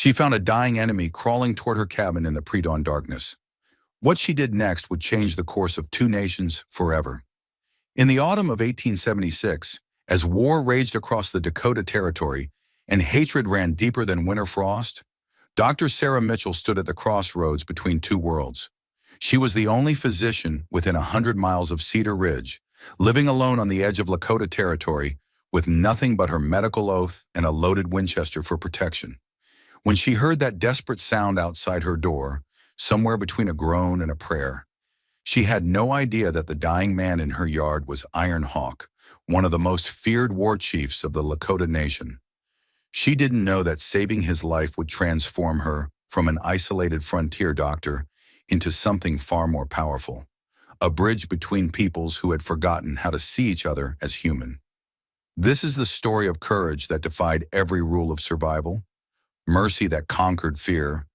She found a dying enemy crawling toward her cabin in the pre-dawn darkness. What she did next would change the course of two nations forever. In the autumn of 1876, as war raged across the Dakota Territory and hatred ran deeper than winter frost, Dr. Sarah Mitchell stood at the crossroads between two worlds. She was the only physician within 100 miles of Cedar Ridge, living alone on the edge of Lakota Territory with nothing but her medical oath and a loaded Winchester for protection. When she heard that desperate sound outside her door, somewhere between a groan and a prayer, she had no idea that the dying man in her yard was Iron Hawk, one of the most feared war chiefs of the Lakota Nation. She didn't know that saving his life would transform her from an isolated frontier doctor into something far more powerful, a bridge between peoples who had forgotten how to see each other as human. This is the story of courage that defied every rule of survival, mercy that conquered fear,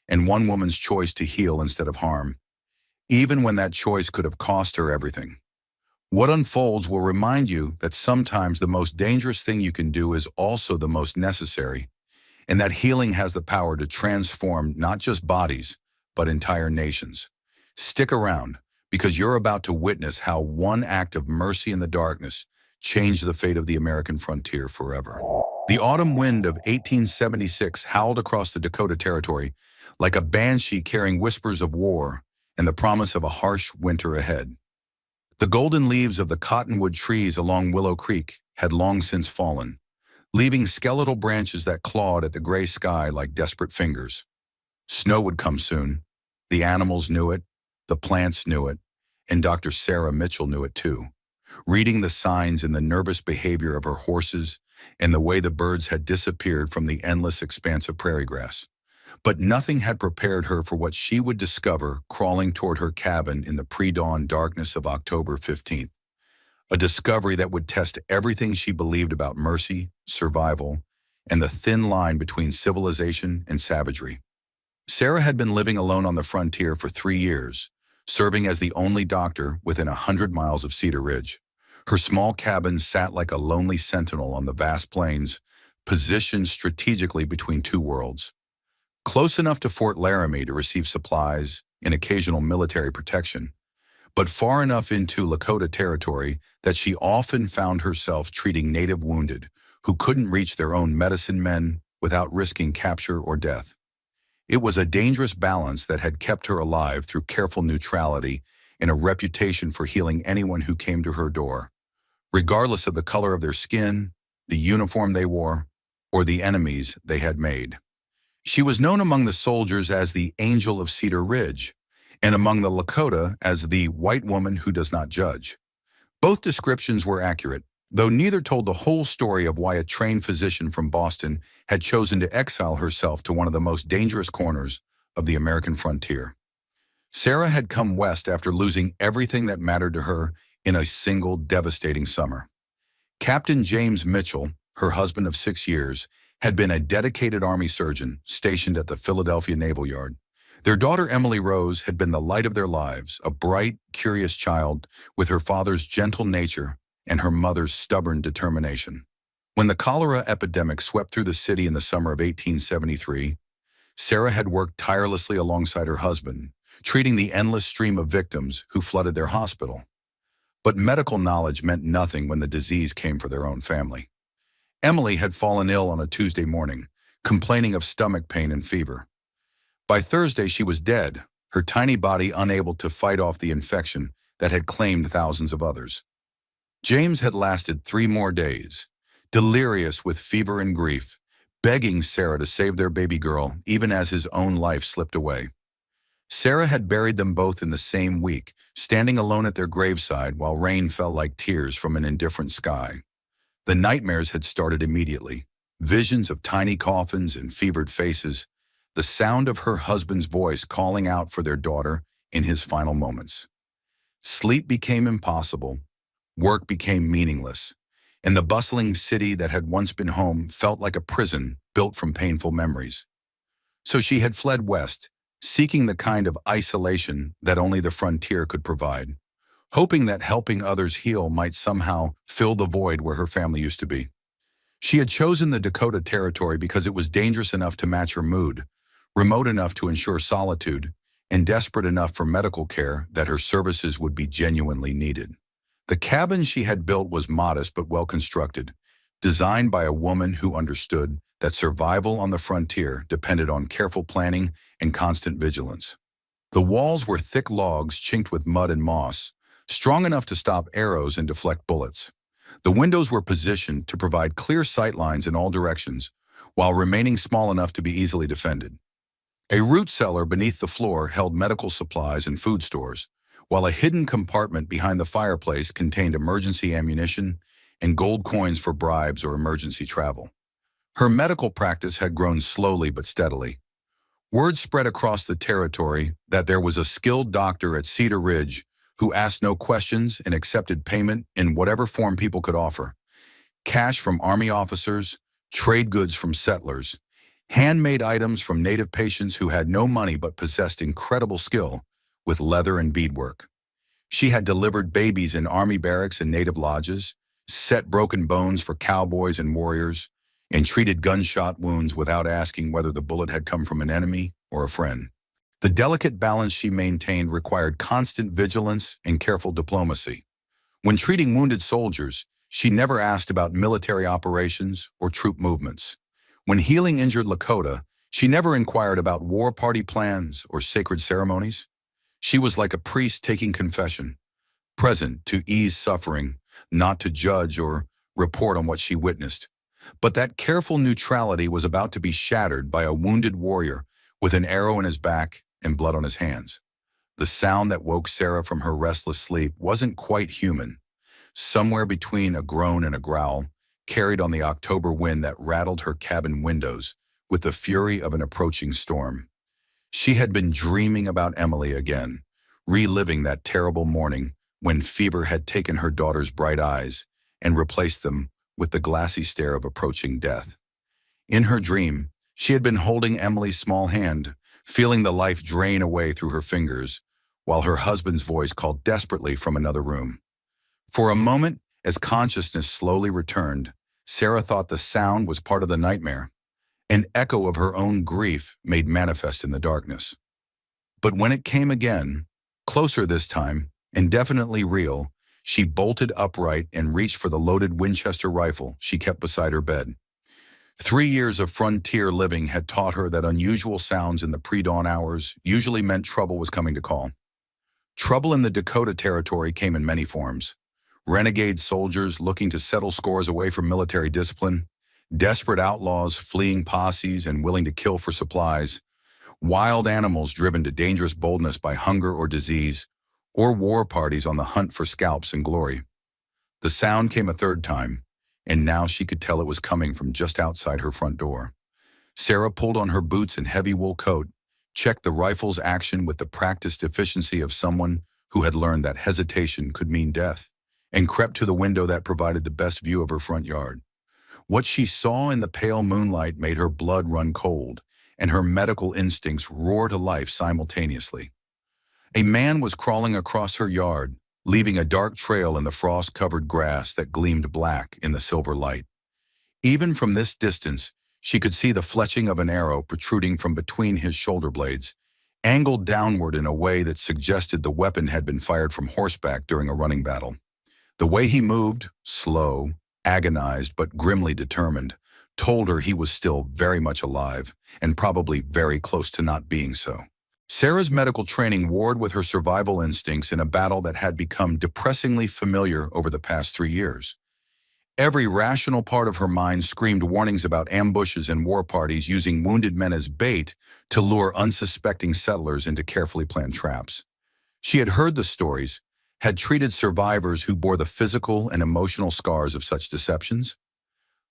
and one woman's choice to heal instead of harm, even when that choice could have cost her everything. What unfolds will remind you that sometimes the most dangerous thing you can do is also the most necessary, and that healing has the power to transform not just bodies, but entire nations. Stick around, because you're about to witness how one act of mercy in the darkness changed the fate of the American frontier forever. The autumn wind of 1876 howled across the Dakota Territory like a banshee carrying whispers of war and the promise of a harsh winter ahead. The golden leaves of the cottonwood trees along Willow Creek had long since fallen, leaving skeletal branches that clawed at the gray sky like desperate fingers. Snow would come soon. The animals knew it, the plants knew it, and Dr. Sarah Mitchell knew it too, reading the signs in the nervous behavior of her horses and the way the birds had disappeared from the endless expanse of prairie grass. But nothing had prepared her for what she would discover crawling toward her cabin in the pre-dawn darkness of October 15th, a discovery that would test everything she believed about mercy, survival, and the thin line between civilization and savagery. Sarah had been living alone on the frontier for 3 years, serving as the only doctor within 100 miles of Cedar Ridge. Her small cabin sat like a lonely sentinel on the vast plains, positioned strategically between two worlds. Close enough to Fort Laramie to receive supplies and occasional military protection, but far enough into Lakota territory that she often found herself treating native wounded who couldn't reach their own medicine men without risking capture or death. It was a dangerous balance that had kept her alive through careful neutrality and a reputation for healing anyone who came to her door, regardless of the color of their skin, the uniform they wore, or the enemies they had made. She was known among the soldiers as the Angel of Cedar Ridge, and among the Lakota as the White Woman Who Does Not Judge. Both descriptions were accurate, though neither told the whole story of why a trained physician from Boston had chosen to exile herself to one of the most dangerous corners of the American frontier. Sarah had come west after losing everything that mattered to her in a single devastating summer. Captain James Mitchell, her husband of 6 years, had been a dedicated Army surgeon stationed at the Philadelphia Naval Yard. Their daughter Emily Rose had been the light of their lives, a bright, curious child with her father's gentle nature and her mother's stubborn determination. When the cholera epidemic swept through the city in the summer of 1873, Sarah had worked tirelessly alongside her husband, treating the endless stream of victims who flooded their hospital. But medical knowledge meant nothing when the disease came for their own family. Emily had fallen ill on a Tuesday morning, complaining of stomach pain and fever. By Thursday, she was dead, her tiny body unable to fight off the infection that had claimed thousands of others. James had lasted 3 more days, delirious with fever and grief, begging Sarah to save their baby girl even as his own life slipped away. Sarah had buried them both in the same week, standing alone at their graveside while rain fell like tears from an indifferent sky. The nightmares had started immediately, visions of tiny coffins and fevered faces, the sound of her husband's voice calling out for their daughter in his final moments. Sleep became impossible, work became meaningless, and the bustling city that had once been home felt like a prison built from painful memories. So she had fled west, seeking the kind of isolation that only the frontier could provide, hoping that helping others heal might somehow fill the void where her family used to be. She had chosen the Dakota Territory because it was dangerous enough to match her mood, remote enough to ensure solitude, and desperate enough for medical care that her services would be genuinely needed. The cabin she had built was modest but well constructed, designed by a woman who understood that survival on the frontier depended on careful planning and constant vigilance. The walls were thick logs chinked with mud and moss, strong enough to stop arrows and deflect bullets. The windows were positioned to provide clear sight lines in all directions, while remaining small enough to be easily defended. A root cellar beneath the floor held medical supplies and food stores, while a hidden compartment behind the fireplace contained emergency ammunition and gold coins for bribes or emergency travel. Her medical practice had grown slowly but steadily. Word spread across the territory that there was a skilled doctor at Cedar Ridge who asked no questions and accepted payment in whatever form people could offer. Cash from Army officers, trade goods from settlers, handmade items from native patients who had no money but possessed incredible skill with leather and beadwork. She had delivered babies in Army barracks and native lodges, set broken bones for cowboys and warriors, and treated gunshot wounds without asking whether the bullet had come from an enemy or a friend. The delicate balance she maintained required constant vigilance and careful diplomacy. When treating wounded soldiers, she never asked about military operations or troop movements. When healing injured Lakota, she never inquired about war party plans or sacred ceremonies. She was like a priest taking confession, present to ease suffering, not to judge or report on what she witnessed. But that careful neutrality was about to be shattered by a wounded warrior with an arrow in his back and blood on his hands. The sound that woke Sarah from her restless sleep wasn't quite human. Somewhere between a groan and a growl, carried on the October wind that rattled her cabin windows with the fury of an approaching storm. She had been dreaming about Emily again, reliving that terrible morning when fever had taken her daughter's bright eyes and replaced them with the glassy stare of approaching death. In her dream, she had been holding Emily's small hand, feeling the life drain away through her fingers, while her husband's voice called desperately from another room. For a moment, as consciousness slowly returned, Sarah thought the sound was part of the nightmare, an echo of her own grief made manifest in the darkness. But when it came again, closer this time, and definitely real, she bolted upright and reached for the loaded Winchester rifle she kept beside her bed. 3 years of frontier living had taught her that unusual sounds in the pre-dawn hours usually meant trouble was coming to call. Trouble in the Dakota Territory came in many forms. Renegade soldiers looking to settle scores away from military discipline, desperate outlaws fleeing posses and willing to kill for supplies, wild animals driven to dangerous boldness by hunger or disease, or war parties on the hunt for scalps and glory. The sound came a third time, and now she could tell it was coming from just outside her front door. Sarah pulled on her boots and heavy wool coat, checked the rifle's action with the practiced efficiency of someone who had learned that hesitation could mean death, and crept to the window that provided the best view of her front yard. What she saw in the pale moonlight made her blood run cold, and her medical instincts roar to life simultaneously. A man was crawling across her yard, leaving a dark trail in the frost-covered grass that gleamed black in the silver light. Even from this distance, she could see the fletching of an arrow protruding from between his shoulder blades, angled downward in a way that suggested the weapon had been fired from horseback during a running battle. The way he moved, slow, agonized but grimly determined, told her he was still very much alive and probably very close to not being so. Sarah's medical training warred with her survival instincts in a battle that had become depressingly familiar over the past 3 years. Every rational part of her mind screamed warnings about ambushes and war parties using wounded men as bait to lure unsuspecting settlers into carefully planned traps. She had heard the stories, had treated survivors who bore the physical and emotional scars of such deceptions.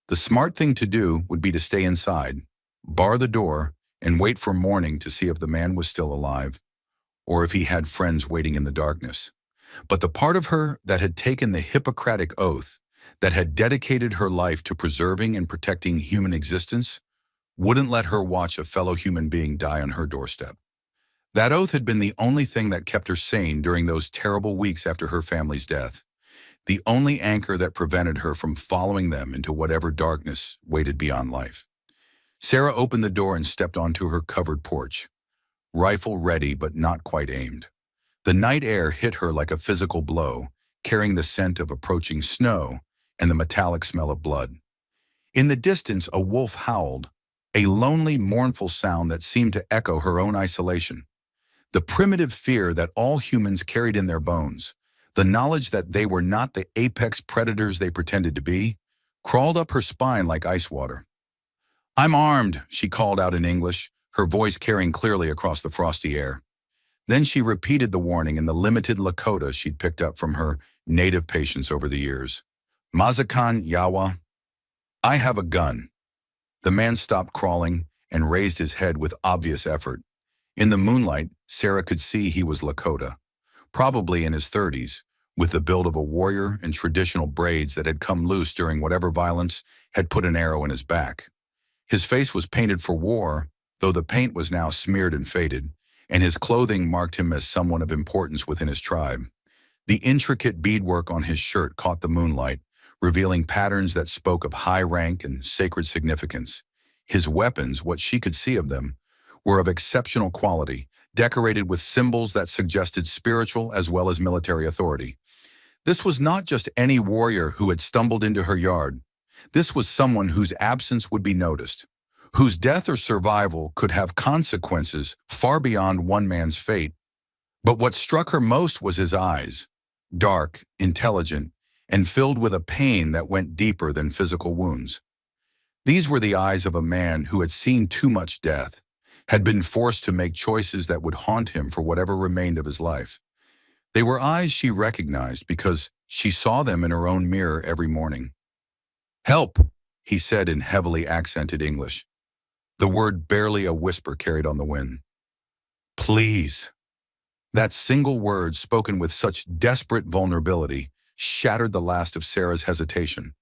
The smart thing to do would be to stay inside, bar the door, and wait for morning to see if the man was still alive, or if he had friends waiting in the darkness. But the part of her that had taken the Hippocratic oath, that had dedicated her life to preserving and protecting human existence, wouldn't let her watch a fellow human being die on her doorstep. That oath had been the only thing that kept her sane during those terrible weeks after her family's death. the only anchor that prevented her from following them into whatever darkness waited beyond life. Sarah opened the door and stepped onto her covered porch, rifle ready but not quite aimed. The night air hit her like a physical blow, carrying the scent of approaching snow and the metallic smell of blood. In the distance, a wolf howled, a lonely, mournful sound that seemed to echo her own isolation. The primitive fear that all humans carried in their bones, the knowledge that they were not the apex predators they pretended to be, crawled up her spine like ice water. "I'm armed," she called out in English, her voice carrying clearly across the frosty air. Then she repeated the warning in the limited Lakota she'd picked up from her native patients over the years. "Mazakan Yawa, I have a gun." The man stopped crawling and raised his head with obvious effort. In the moonlight, Sarah could see he was Lakota, probably in his 30s, with the build of a warrior and traditional braids that had come loose during whatever violence had put an arrow in his back. His face was painted for war, though the paint was now smeared and faded, and his clothing marked him as someone of importance within his tribe. The intricate beadwork on his shirt caught the moonlight, revealing patterns that spoke of high rank and sacred significance. His weapons, what she could see of them, were of exceptional quality, decorated with symbols that suggested spiritual as well as military authority. This was not just any warrior who had stumbled into her yard. This was someone whose absence would be noticed, whose death or survival could have consequences far beyond one man's fate. But what struck her most was his eyes, dark, intelligent, and filled with a pain that went deeper than physical wounds. These were the eyes of a man who had seen too much death, had been forced to make choices that would haunt him for whatever remained of his life. They were eyes she recognized because she saw them in her own mirror every morning. "Help," he said in heavily accented English, the word barely a whisper carried on the wind. "Please." That single word, spoken with such desperate vulnerability, shattered the last of Sarah's hesitation.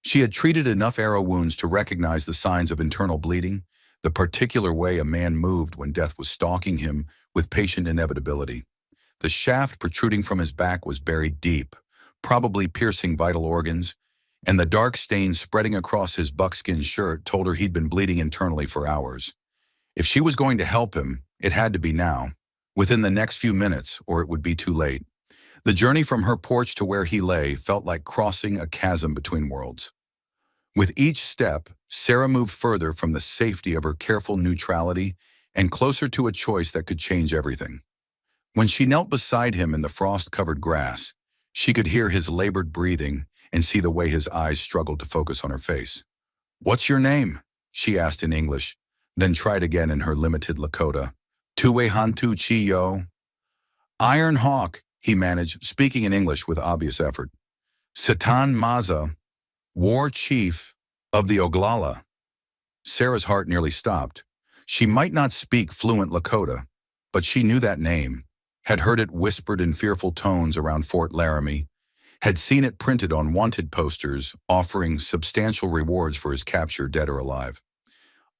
She had treated enough arrow wounds to recognize the signs of internal bleeding, the particular way a man moved when death was stalking him with patient inevitability. The shaft protruding from his back was buried deep, probably piercing vital organs, and the dark stain spreading across his buckskin shirt told her he'd been bleeding internally for hours. If she was going to help him, it had to be now, within the next few minutes, or it would be too late. The journey from her porch to where he lay felt like crossing a chasm between worlds. With each step, Sarah moved further from the safety of her careful neutrality and closer to a choice that could change everything. When she knelt beside him in the frost-covered grass, she could hear his labored breathing and see the way his eyes struggled to focus on her face. "What's your name?" she asked in English, then tried again in her limited Lakota. "Tuwe Hantu Chi Yo." "Iron Hawk," he managed, speaking in English with obvious effort. "Satan Maza, War Chief of the Oglala." Sarah's heart nearly stopped. She might not speak fluent Lakota, but she knew that name, had heard it whispered in fearful tones around Fort Laramie, had seen it printed on wanted posters offering substantial rewards for his capture, dead or alive.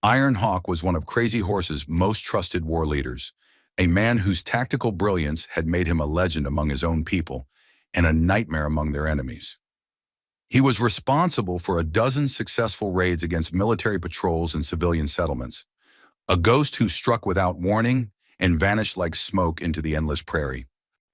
Iron Hawk was one of Crazy Horse's most trusted war leaders, a man whose tactical brilliance had made him a legend among his own people and a nightmare among their enemies. He was responsible for a dozen successful raids against military patrols and civilian settlements, a ghost who struck without warning and vanished like smoke into the endless prairie.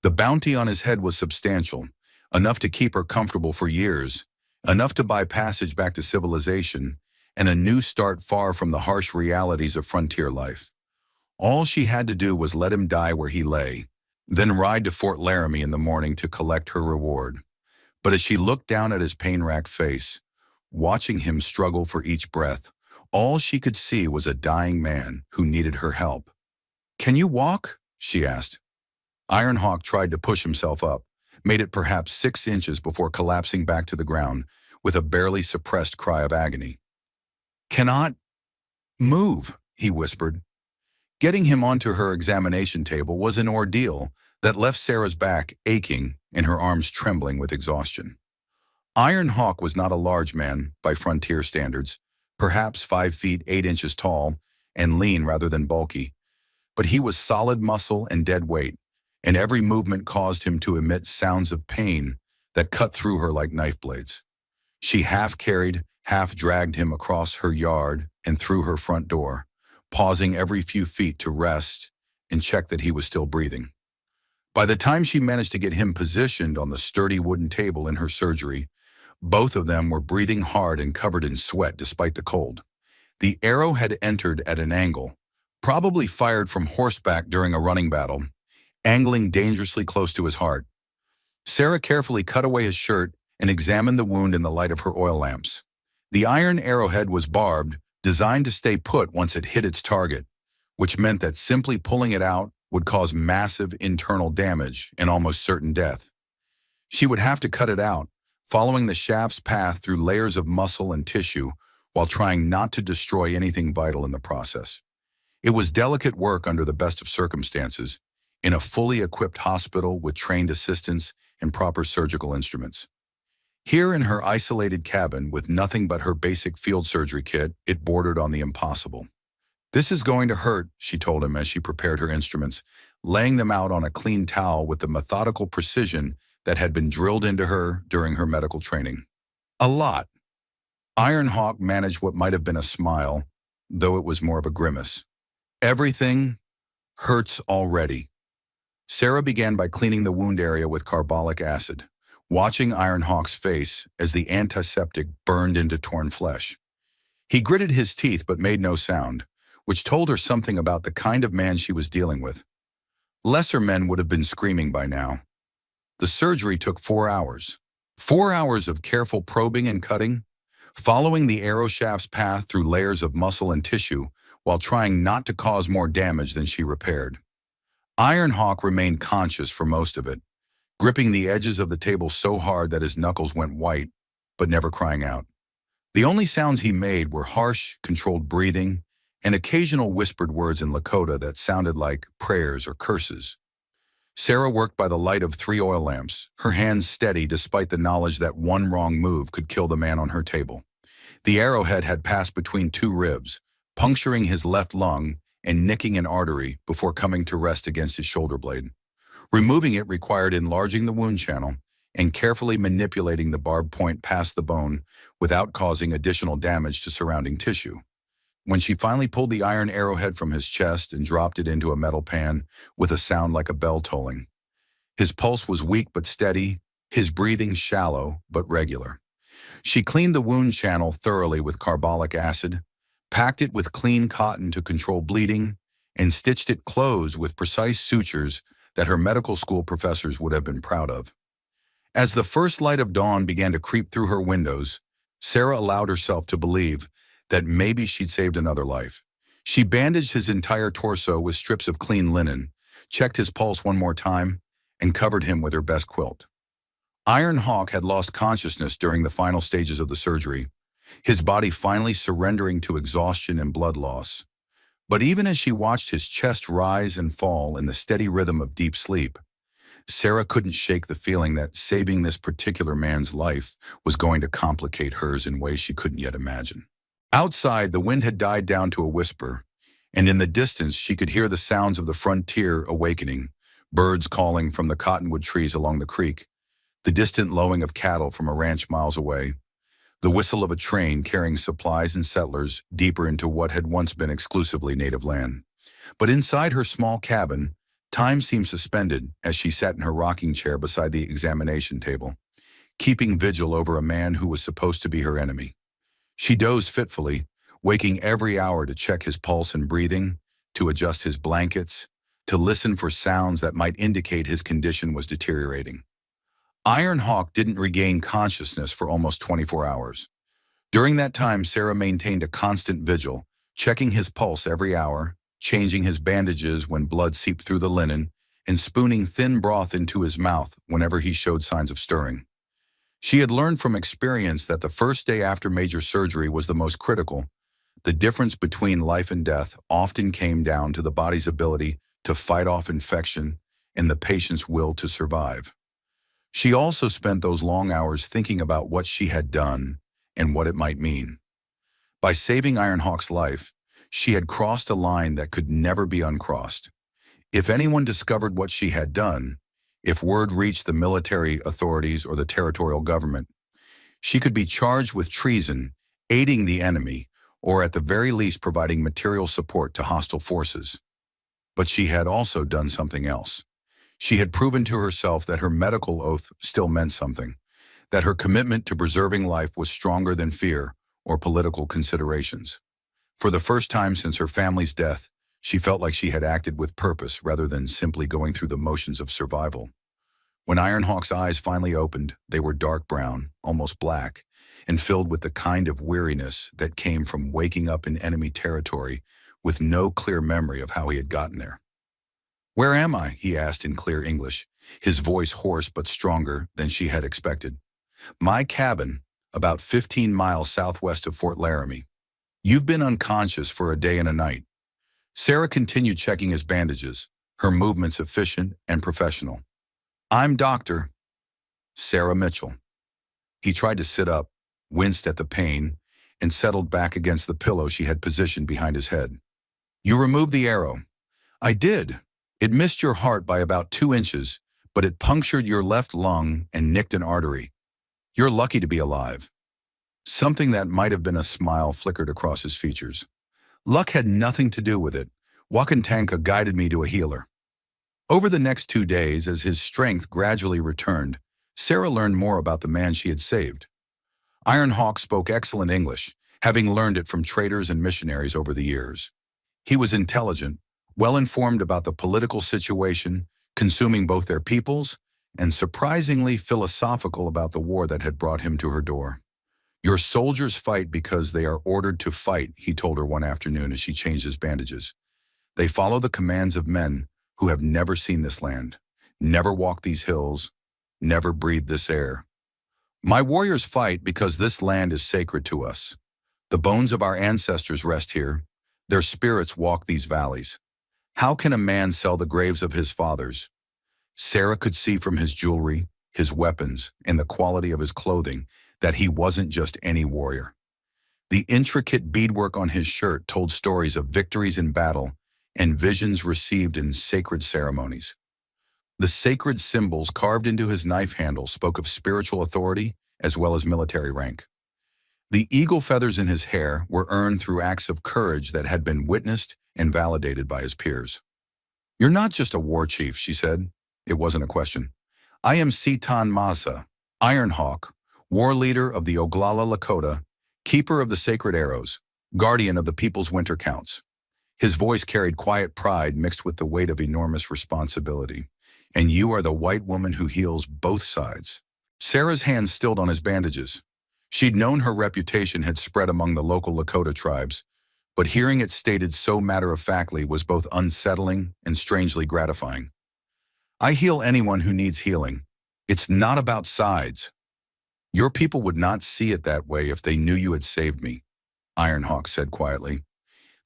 The bounty on his head was substantial, enough to keep her comfortable for years, enough to buy passage back to civilization, and a new start far from the harsh realities of frontier life. All she had to do was let him die where he lay, then ride to Fort Laramie in the morning to collect her reward. But as she looked down at his pain-racked face, watching him struggle for each breath, all she could see was a dying man who needed her help. "Can you walk?" she asked. Iron Hawk tried to push himself up, made it perhaps 6 inches before collapsing back to the ground with a barely suppressed cry of agony. "Cannot move," he whispered. Getting him onto her examination table was an ordeal that left Sarah's back aching and her arms trembling with exhaustion. Iron Hawk was not a large man by frontier standards, perhaps 5 feet 8 inches tall and lean rather than bulky, but he was solid muscle and dead weight, and every movement caused him to emit sounds of pain that cut through her like knife blades. She half carried, half dragged him across her yard and through her front door, pausing every few feet to rest and check that he was still breathing. By the time she managed to get him positioned on the sturdy wooden table in her surgery, both of them were breathing hard and covered in sweat despite the cold. The arrow had entered at an angle, probably fired from horseback during a running battle, angling dangerously close to his heart. Sarah carefully cut away his shirt and examined the wound in the light of her oil lamps. The iron arrowhead was barbed, designed to stay put once it hit its target, which meant that simply pulling it out would cause massive internal damage and almost certain death. She would have to cut it out, following the shaft's path through layers of muscle and tissue while trying not to destroy anything vital in the process. It was delicate work under the best of circumstances, in a fully equipped hospital with trained assistants and proper surgical instruments. Here in her isolated cabin with nothing but her basic field surgery kit, it bordered on the impossible. "This is going to hurt," she told him as she prepared her instruments, laying them out on a clean towel with the methodical precision that had been drilled into her during her medical training. "A lot." Ironhawk managed what might have been a smile, though it was more of a grimace. "Everything hurts already." Sarah began by cleaning the wound area with carbolic acid, watching Ironhawk's face as the antiseptic burned into torn flesh. He gritted his teeth but made no sound, which told her something about the kind of man she was dealing with. Lesser men would have been screaming by now. The surgery took 4 hours. 4 hours of careful probing and cutting, following the arrow shaft's path through layers of muscle and tissue while trying not to cause more damage than she repaired. Ironhawk remained conscious for most of it, gripping the edges of the table so hard that his knuckles went white, but never crying out. The only sounds he made were harsh, controlled breathing and occasional whispered words in Lakota that sounded like prayers or curses. Sarah worked by the light of 3 oil lamps, her hands steady despite the knowledge that one wrong move could kill the man on her table. The arrowhead had passed between 2 ribs, puncturing his left lung and nicking an artery before coming to rest against his shoulder blade. Removing it required enlarging the wound channel and carefully manipulating the barbed point past the bone without causing additional damage to surrounding tissue. When she finally pulled the iron arrowhead from his chest and dropped it into a metal pan with a sound like a bell tolling, his pulse was weak but steady, his breathing shallow but regular. She cleaned the wound channel thoroughly with carbolic acid, packed it with clean cotton to control bleeding, and stitched it closed with precise sutures that her medical school professors would have been proud of. As the first light of dawn began to creep through her windows, Sarah allowed herself to believe that maybe she'd saved another life. She bandaged his entire torso with strips of clean linen, checked his pulse one more time, and covered him with her best quilt. Ironhawk had lost consciousness during the final stages of the surgery, his body finally surrendering to exhaustion and blood loss. But even as she watched his chest rise and fall in the steady rhythm of deep sleep, Sarah couldn't shake the feeling that saving this particular man's life was going to complicate hers in ways she couldn't yet imagine. Outside, the wind had died down to a whisper, and in the distance she could hear the sounds of the frontier awakening, birds calling from the cottonwood trees along the creek, the distant lowing of cattle from a ranch miles away, the whistle of a train carrying supplies and settlers deeper into what had once been exclusively native land. But inside her small cabin, time seemed suspended as she sat in her rocking chair beside the examination table, keeping vigil over a man who was supposed to be her enemy. She dozed fitfully, waking every hour to check his pulse and breathing, to adjust his blankets, to listen for sounds that might indicate his condition was deteriorating. Ironhawk didn't regain consciousness for almost 24 hours. During that time, Sarah maintained a constant vigil, checking his pulse every hour, changing his bandages when blood seeped through the linen, and spooning thin broth into his mouth whenever he showed signs of stirring. She had learned from experience that the first day after major surgery was the most critical. The difference between life and death often came down to the body's ability to fight off infection and the patient's will to survive. She also spent those long hours thinking about what she had done and what it might mean. By saving Ironhawk's life, she had crossed a line that could never be uncrossed. If anyone discovered what she had done, If word reached the military authorities or the territorial government, she could be charged with treason, aiding the enemy, or at the very least providing material support to hostile forces. But she had also done something else. She had proven to herself that her medical oath still meant something, that her commitment to preserving life was stronger than fear or political considerations. For the first time since her family's death, she felt like she had acted with purpose rather than simply going through the motions of survival. When Ironhawk's eyes finally opened, they were dark brown, almost black, and filled with the kind of weariness that came from waking up in enemy territory with no clear memory of how he had gotten there. "Where am I?" he asked in clear English, his voice hoarse but stronger than she had expected. "My cabin, about 15 miles southwest of Fort Laramie. You've been unconscious for a day and a night." Sarah continued checking his bandages, her movements efficient and professional. "I'm Dr. Sarah Mitchell." He tried to sit up, winced at the pain, and settled back against the pillow she had positioned behind his head. "You removed the arrow." "I did. It missed your heart by about 2 inches, but it punctured your left lung and nicked an artery. You're lucky to be alive." Something that might have been a smile flickered across his features. "Luck had nothing to do with it. Wakantanka guided me to a healer." Over the next 2 days, as his strength gradually returned, Sarah learned more about the man she had saved. Ironhawk spoke excellent English, having learned it from traders and missionaries over the years. He was intelligent, well-informed about the political situation, consuming both their peoples, and surprisingly philosophical about the war that had brought him to her door. "Your soldiers fight because they are ordered to fight," he told her one afternoon as she changed his bandages. "They follow the commands of men who have never seen this land, never walked these hills, never breathed this air. My warriors fight because this land is sacred to us. The bones of our ancestors rest here. Their spirits walk these valleys. How can a man sell the graves of his fathers?" Sarah could see from his jewelry, his weapons, and the quality of his clothing that he wasn't just any warrior. The intricate beadwork on his shirt told stories of victories in battle and visions received in sacred ceremonies. The sacred symbols carved into his knife handle spoke of spiritual authority as well as military rank. The eagle feathers in his hair were earned through acts of courage that had been witnessed and validated by his peers. "You're not just a war chief," she said. It wasn't a question. "I am Sitan Masa, Ironhawk, war leader of the Oglala Lakota, keeper of the sacred arrows, guardian of the people's winter counts." His voice carried quiet pride mixed with the weight of enormous responsibility. "And you are the white woman who heals both sides." Sarah's hands stilled on his bandages. She'd known her reputation had spread among the local Lakota tribes, but hearing it stated so matter-of-factly was both unsettling and strangely gratifying. "I heal anyone who needs healing. It's not about sides." "Your people would not see it that way if they knew you had saved me," Ironhawk said quietly.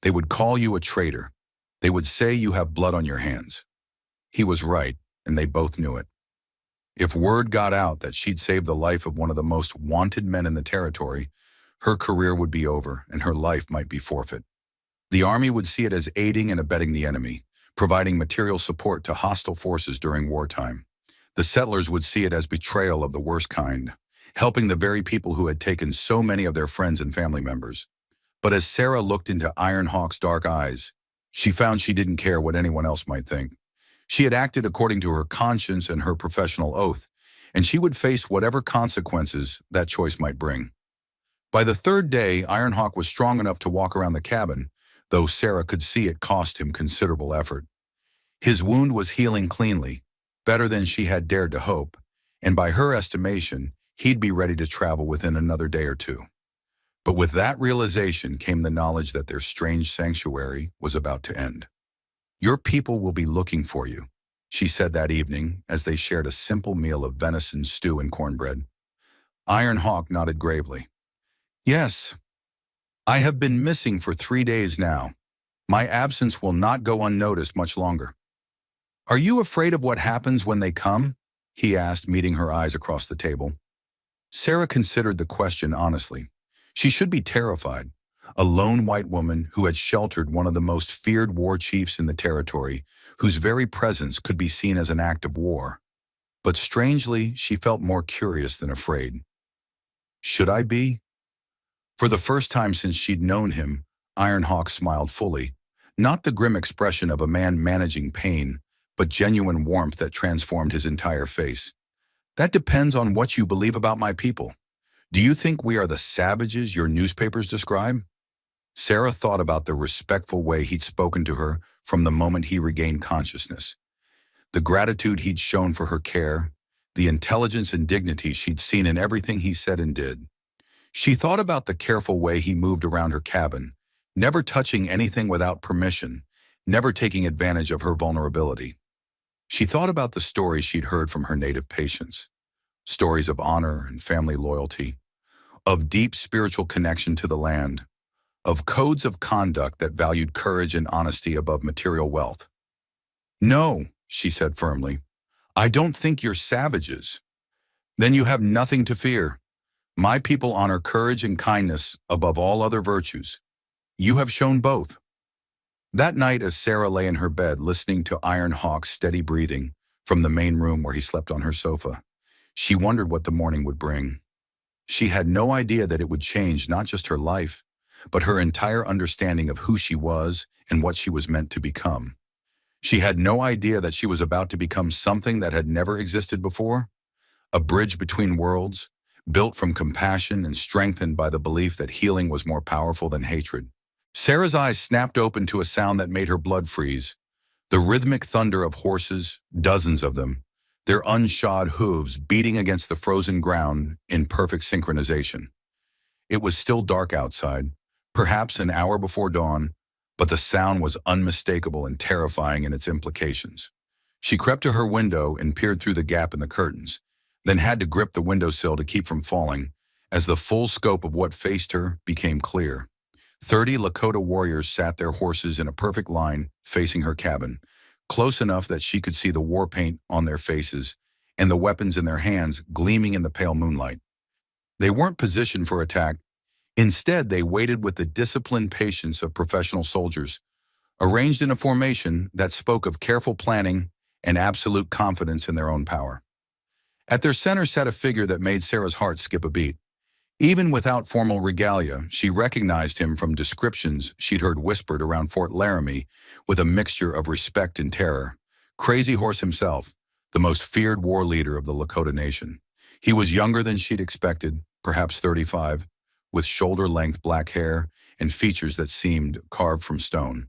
"They would call you a traitor. They would say you have blood on your hands." He was right, and they both knew it. If word got out that she'd saved the life of one of the most wanted men in the territory, her career would be over and her life might be forfeit. The army would see it as aiding and abetting the enemy, providing material support to hostile forces during wartime. The settlers would see it as betrayal of the worst kind, helping the very people who had taken so many of their friends and family members. But as Sarah looked into Ironhawk's dark eyes, she found she didn't care what anyone else might think. She had acted according to her conscience and her professional oath, and she would face whatever consequences that choice might bring. By the 3rd day, Ironhawk was strong enough to walk around the cabin, though Sarah could see it cost him considerable effort. His wound was healing cleanly, better than she had dared to hope, and by her estimation, he'd be ready to travel within another day or 2. But with that realization came the knowledge that their strange sanctuary was about to end. "Your people will be looking for you," she said that evening as they shared a simple meal of venison stew and cornbread. Ironhawk nodded gravely. "Yes, I have been missing for 3 days now. My absence will not go unnoticed much longer." "Are you afraid of what happens when they come?" he asked, meeting her eyes across the table. Sarah considered the question honestly. She should be terrified. A lone white woman who had sheltered one of the most feared war chiefs in the territory, whose very presence could be seen as an act of war. But strangely, she felt more curious than afraid. Should I be? For the first time since she'd known him, Ironhawk smiled fully. Not the grim expression of a man managing pain, but genuine warmth that transformed his entire face. That depends on what you believe about my people. Do you think we are the savages your newspapers describe? Sarah thought about the respectful way he'd spoken to her from the moment he regained consciousness. The gratitude he'd shown for her care, the intelligence and dignity she'd seen in everything he said and did. She thought about the careful way he moved around her cabin, never touching anything without permission, never taking advantage of her vulnerability. She thought about the stories she'd heard from her native patients, stories of honor and family loyalty, of deep spiritual connection to the land, of codes of conduct that valued courage and honesty above material wealth. No, she said firmly, I don't think you're savages. Then you have nothing to fear. My people honor courage and kindness above all other virtues. You have shown both. That night, as Sarah lay in her bed listening to Ironhawk's steady breathing from the main room where he slept on her sofa, she wondered what the morning would bring. She had no idea that it would change not just her life, but her entire understanding of who she was and what she was meant to become. She had no idea that she was about to become something that had never existed before, a bridge between worlds, built from compassion and strengthened by the belief that healing was more powerful than hatred. Sarah's eyes snapped open to a sound that made her blood freeze. The rhythmic thunder of horses, dozens of them, their unshod hooves beating against the frozen ground in perfect synchronization. It was still dark outside, perhaps an hour before dawn, but the sound was unmistakable and terrifying in its implications. She crept to her window and peered through the gap in the curtains, then had to grip the windowsill to keep from falling, as the full scope of what faced her became clear. 30 Lakota warriors sat their horses in a perfect line facing her cabin, close enough that she could see the war paint on their faces and the weapons in their hands gleaming in the pale moonlight. They weren't positioned for attack. Instead, they waited with the disciplined patience of professional soldiers, arranged in a formation that spoke of careful planning and absolute confidence in their own power. At their center sat a figure that made Sarah's heart skip a beat. Even without formal regalia, she recognized him from descriptions she'd heard whispered around Fort Laramie with a mixture of respect and terror. Crazy Horse himself, the most feared war leader of the Lakota Nation. He was younger than she'd expected, perhaps 35, with shoulder-length black hair and features that seemed carved from stone.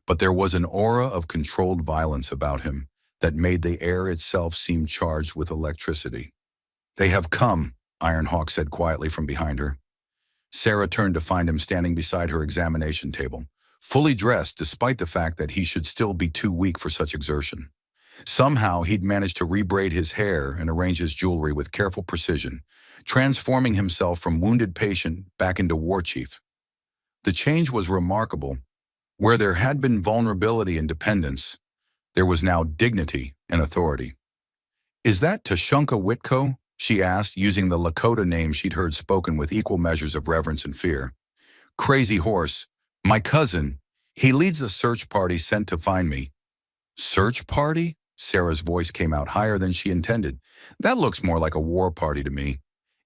But there was an aura of controlled violence about him that made the air itself seem charged with electricity. "They have come," Ironhawk said quietly from behind her. Sarah turned to find him standing beside her examination table, fully dressed despite the fact that he should still be too weak for such exertion. Somehow, he'd managed to rebraid his hair and arrange his jewelry with careful precision, transforming himself from wounded patient back into war chief. The change was remarkable. Where there had been vulnerability and dependence, there was now dignity and authority. "Is that Tashunka Whitco?" she asked, using the Lakota name she'd heard spoken with equal measures of reverence and fear. "Crazy Horse, my cousin. He leads a search party sent to find me." "Search party?" Sarah's voice came out higher than she intended. "That looks more like a war party to me.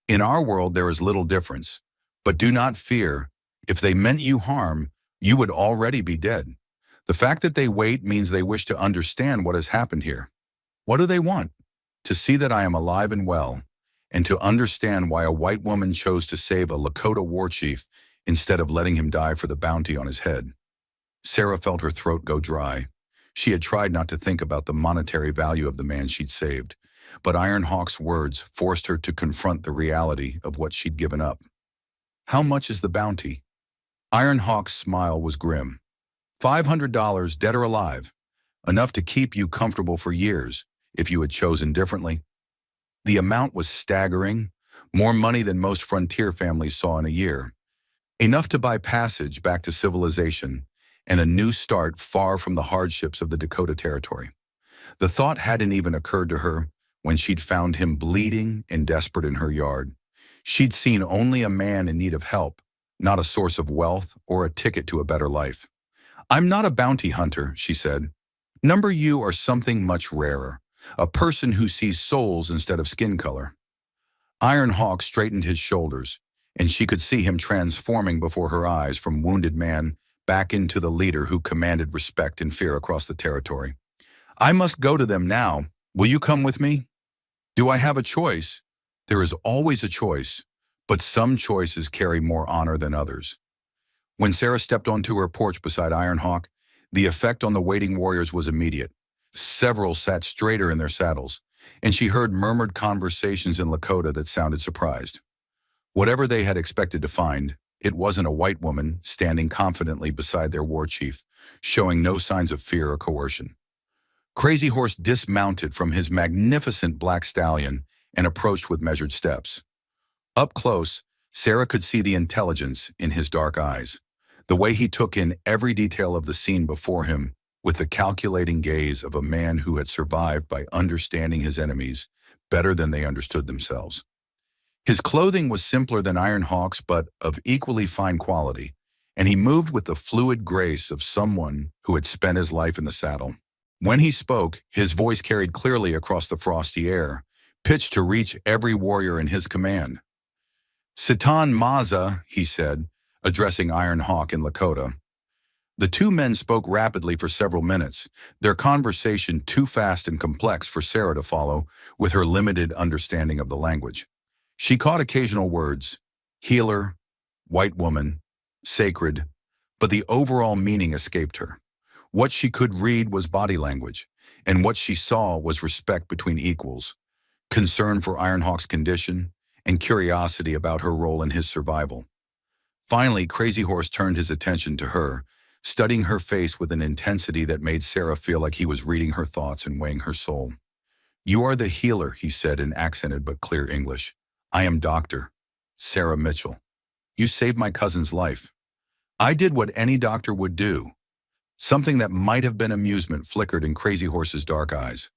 In our world, there is little difference. But do not fear. If they meant you harm, you would already be dead. The fact that they wait means they wish to understand what has happened here. What do they want? To see that I am alive and well, and to understand why a white woman chose to save a Lakota war chief instead of letting him die for the bounty on his head." Sarah felt her throat go dry. She had tried not to think about the monetary value of the man she'd saved, but Ironhawk's words forced her to confront the reality of what she'd given up. "How much is the bounty?" Ironhawk's smile was grim. $500, dead or alive, enough to keep you comfortable for years, if you had chosen differently. The amount was staggering, more money than most frontier families saw in a year. Enough to buy passage back to civilization and a new start far from the hardships of the Dakota Territory. The thought hadn't even occurred to her when she'd found him bleeding and desperate in her yard. She'd seen only a man in need of help, not a source of wealth or a ticket to a better life. "I'm not a bounty hunter," she said. "Number you are something much rarer. a person who sees souls instead of skin color. Iron Hawk straightened his shoulders, and she could see him transforming before her eyes from wounded man back into the leader who commanded respect and fear across the territory. I must go to them now. Will you come with me? Do I have a choice? There is always a choice, but some choices carry more honor than others. When Sarah stepped onto her porch beside Ironhawk, the effect on the waiting warriors was immediate. Several sat straighter in their saddles, and she heard murmured conversations in Lakota that sounded surprised. Whatever they had expected to find, it wasn't a white woman standing confidently beside their war chief, showing no signs of fear or coercion. Crazy Horse dismounted from his magnificent black stallion and approached with measured steps. Up close, Sarah could see the intelligence in his dark eyes, the way he took in every detail of the scene before him with the calculating gaze of a man who had survived by understanding his enemies better than they understood themselves. His clothing was simpler than Ironhawk's but of equally fine quality, and he moved with the fluid grace of someone who had spent his life in the saddle. When he spoke, his voice carried clearly across the frosty air, pitched to reach every warrior in his command. Sitan Maza, he said, addressing Ironhawk in Lakota. The two men spoke rapidly for several minutes, their conversation too fast and complex for Sarah to follow with her limited understanding of the language. She caught occasional words, healer, white woman, sacred, but the overall meaning escaped her. What she could read was body language, and what she saw was respect between equals, concern for Ironhawk's condition, and curiosity about her role in his survival. Finally, Crazy Horse turned his attention to her, studying her face with an intensity that made Sarah feel like he was reading her thoughts and weighing her soul. You are the healer, he said in accented but clear English. I am Dr. Sarah Mitchell. You saved my cousin's life. I did what any doctor would do. Something that might have been amusement flickered in Crazy Horse's dark eyes.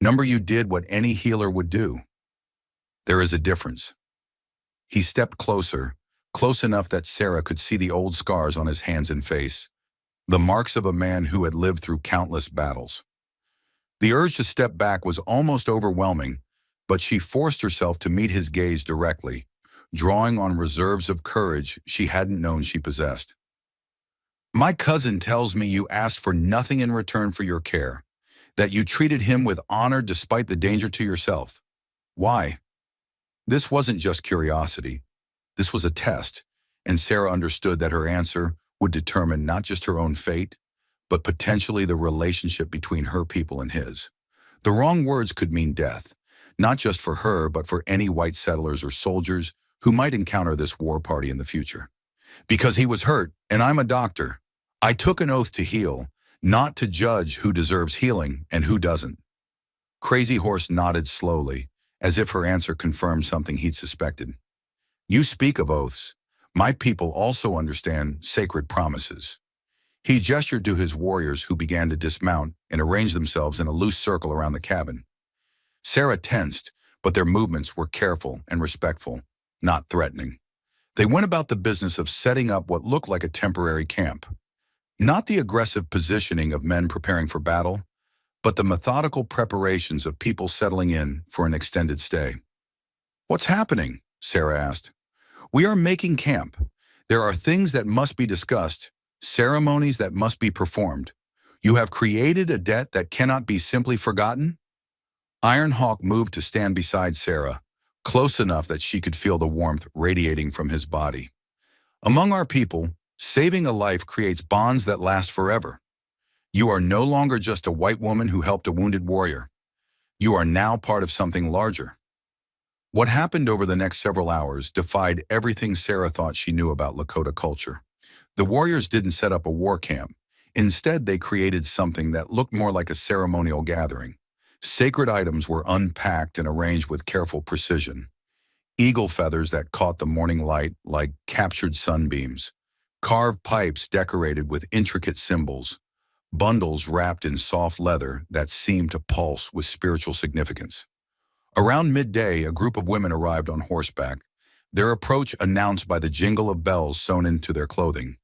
Number, you did what any healer would do. There is a difference. He stepped closer, close enough that Sarah could see the old scars on his hands and face, the marks of a man who had lived through countless battles. The urge to step back was almost overwhelming, but she forced herself to meet his gaze directly, drawing on reserves of courage she hadn't known she possessed. My cousin tells me you asked for nothing in return for your care, that you treated him with honor despite the danger to yourself. Why? This wasn't just curiosity. This was a test, and Sarah understood that her answer would determine not just her own fate, but potentially the relationship between her people and his. The wrong words could mean death, not just for her, but for any white settlers or soldiers who might encounter this war party in the future. Because he was hurt, and I'm a doctor. I took an oath to heal, not to judge who deserves healing and who doesn't. Crazy Horse nodded slowly, as if her answer confirmed something he'd suspected. You speak of oaths. My people also understand sacred promises. He gestured to his warriors who began to dismount and arrange themselves in a loose circle around the cabin. Sarah tensed, but their movements were careful and respectful, not threatening. They went about the business of setting up what looked like a temporary camp. Not the aggressive positioning of men preparing for battle, but the methodical preparations of people settling in for an extended stay. What's happening? Sarah asked. We are making camp. There are things that must be discussed, ceremonies that must be performed. You have created a debt that cannot be simply forgotten? Ironhawk moved to stand beside Sarah, close enough that she could feel the warmth radiating from his body. Among our people, saving a life creates bonds that last forever. You are no longer just a white woman who helped a wounded warrior. You are now part of something larger. What happened over the next several hours defied everything Sarah thought she knew about Lakota culture. The warriors didn't set up a war camp. Instead, they created something that looked more like a ceremonial gathering. Sacred items were unpacked and arranged with careful precision. Eagle feathers that caught the morning light like captured sunbeams. Carved pipes decorated with intricate symbols. Bundles wrapped in soft leather that seemed to pulse with spiritual significance. Around midday, a group of women arrived on horseback, their approach announced by the jingle of bells sewn into their clothing.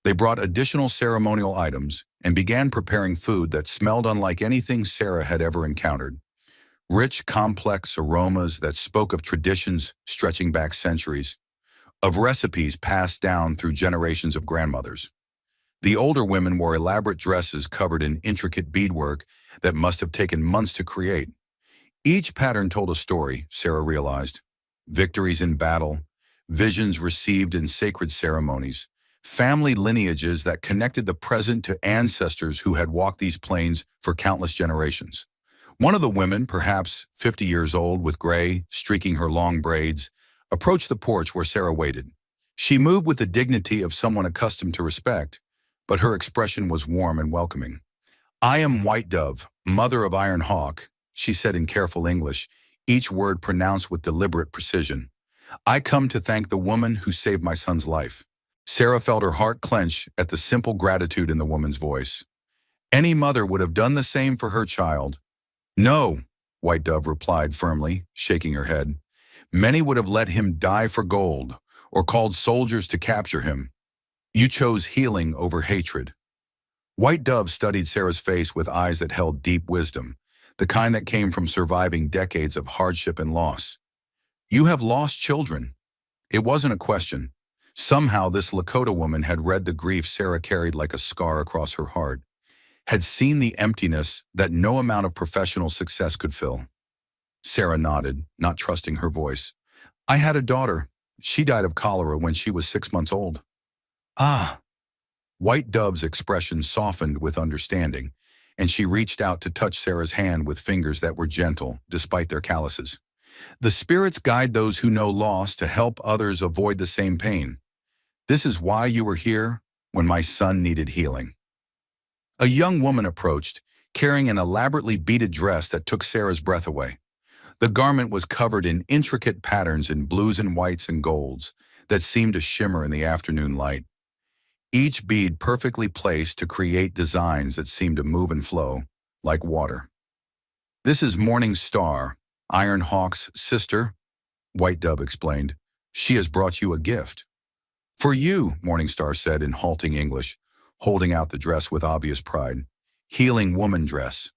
They brought additional ceremonial items, and began preparing food that smelled unlike anything Sarah had ever encountered. Rich, complex aromas that spoke of traditions stretching back centuries, of recipes passed down through generations of grandmothers. The older women wore elaborate dresses covered in intricate beadwork that must have taken months to create. Each pattern told a story, Sarah realized. Victories in battle, visions received in sacred ceremonies, family lineages that connected the present to ancestors who had walked these plains for countless generations. One of the women, perhaps 50 years old with gray streaking her long braids, approached the porch where Sarah waited. She moved with the dignity of someone accustomed to respect, but her expression was warm and welcoming. "I am White Dove, mother of Iron Hawk," she said in careful English, each word pronounced with deliberate precision. "I come to thank the woman who saved my son's life." Sarah felt her heart clench at the simple gratitude in the woman's voice. Any mother would have done the same for her child. "No," White Dove replied firmly, shaking her head. "Many would have let him die for gold, or called soldiers to capture him. You chose healing over hatred." White Dove studied Sarah's face with eyes that held deep wisdom, the kind that came from surviving decades of hardship and loss. "You have lost children." It wasn't a question. Somehow this Lakota woman had read the grief Sarah carried like a scar across her heart, had seen the emptiness that no amount of professional success could fill. Sarah nodded, not trusting her voice. "I had a daughter. She died of cholera when she was 6 months old." "Ah." White Dove's expression softened with understanding, and she reached out to touch Sarah's hand with fingers that were gentle, despite their calluses. "The spirits guide those who know loss to help others avoid the same pain. This is why you were here when my son needed healing." A young woman approached, carrying an elaborately beaded dress that took Sarah's breath away. The garment was covered in intricate patterns in blues and whites and golds that seemed to shimmer in the afternoon light. Each bead perfectly placed to create designs that seemed to move and flow, like water. "This is Morning Star, Iron Hawk's sister," White Dove explained. "She has brought you a gift." "For you," Morning Star said in halting English, holding out the dress with obvious pride. "Healing woman dress."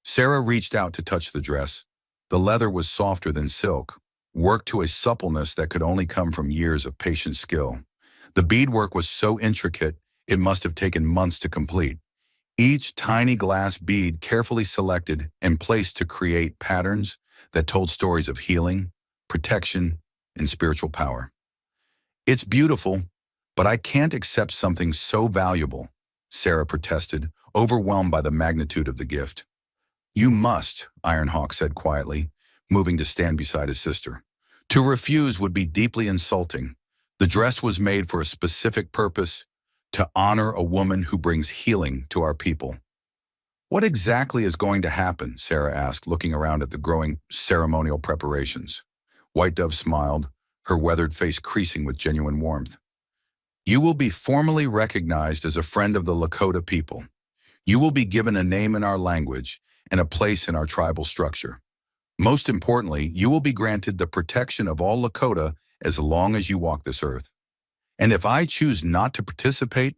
Sarah reached out to touch the dress. The leather was softer than silk, worked to a suppleness that could only come from years of patient skill. The beadwork was so intricate, it must have taken months to complete. Each tiny glass bead carefully selected and placed to create patterns that told stories of healing, protection, and spiritual power. "It's beautiful, but I can't accept something so valuable," Sarah protested, overwhelmed by the magnitude of the gift. "You must," Ironhawk said quietly, moving to stand beside his sister. "To refuse would be deeply insulting. The dress was made for a specific purpose, to honor a woman who brings healing to our people." "What exactly is going to happen?" Sarah asked, looking around at the growing ceremonial preparations. White Dove smiled, her weathered face creasing with genuine warmth. "You will be formally recognized as a friend of the Lakota people. You will be given a name in our language and a place in our tribal structure. Most importantly, you will be granted the protection of all Lakota as long as you walk this earth. And if I choose not to participate,"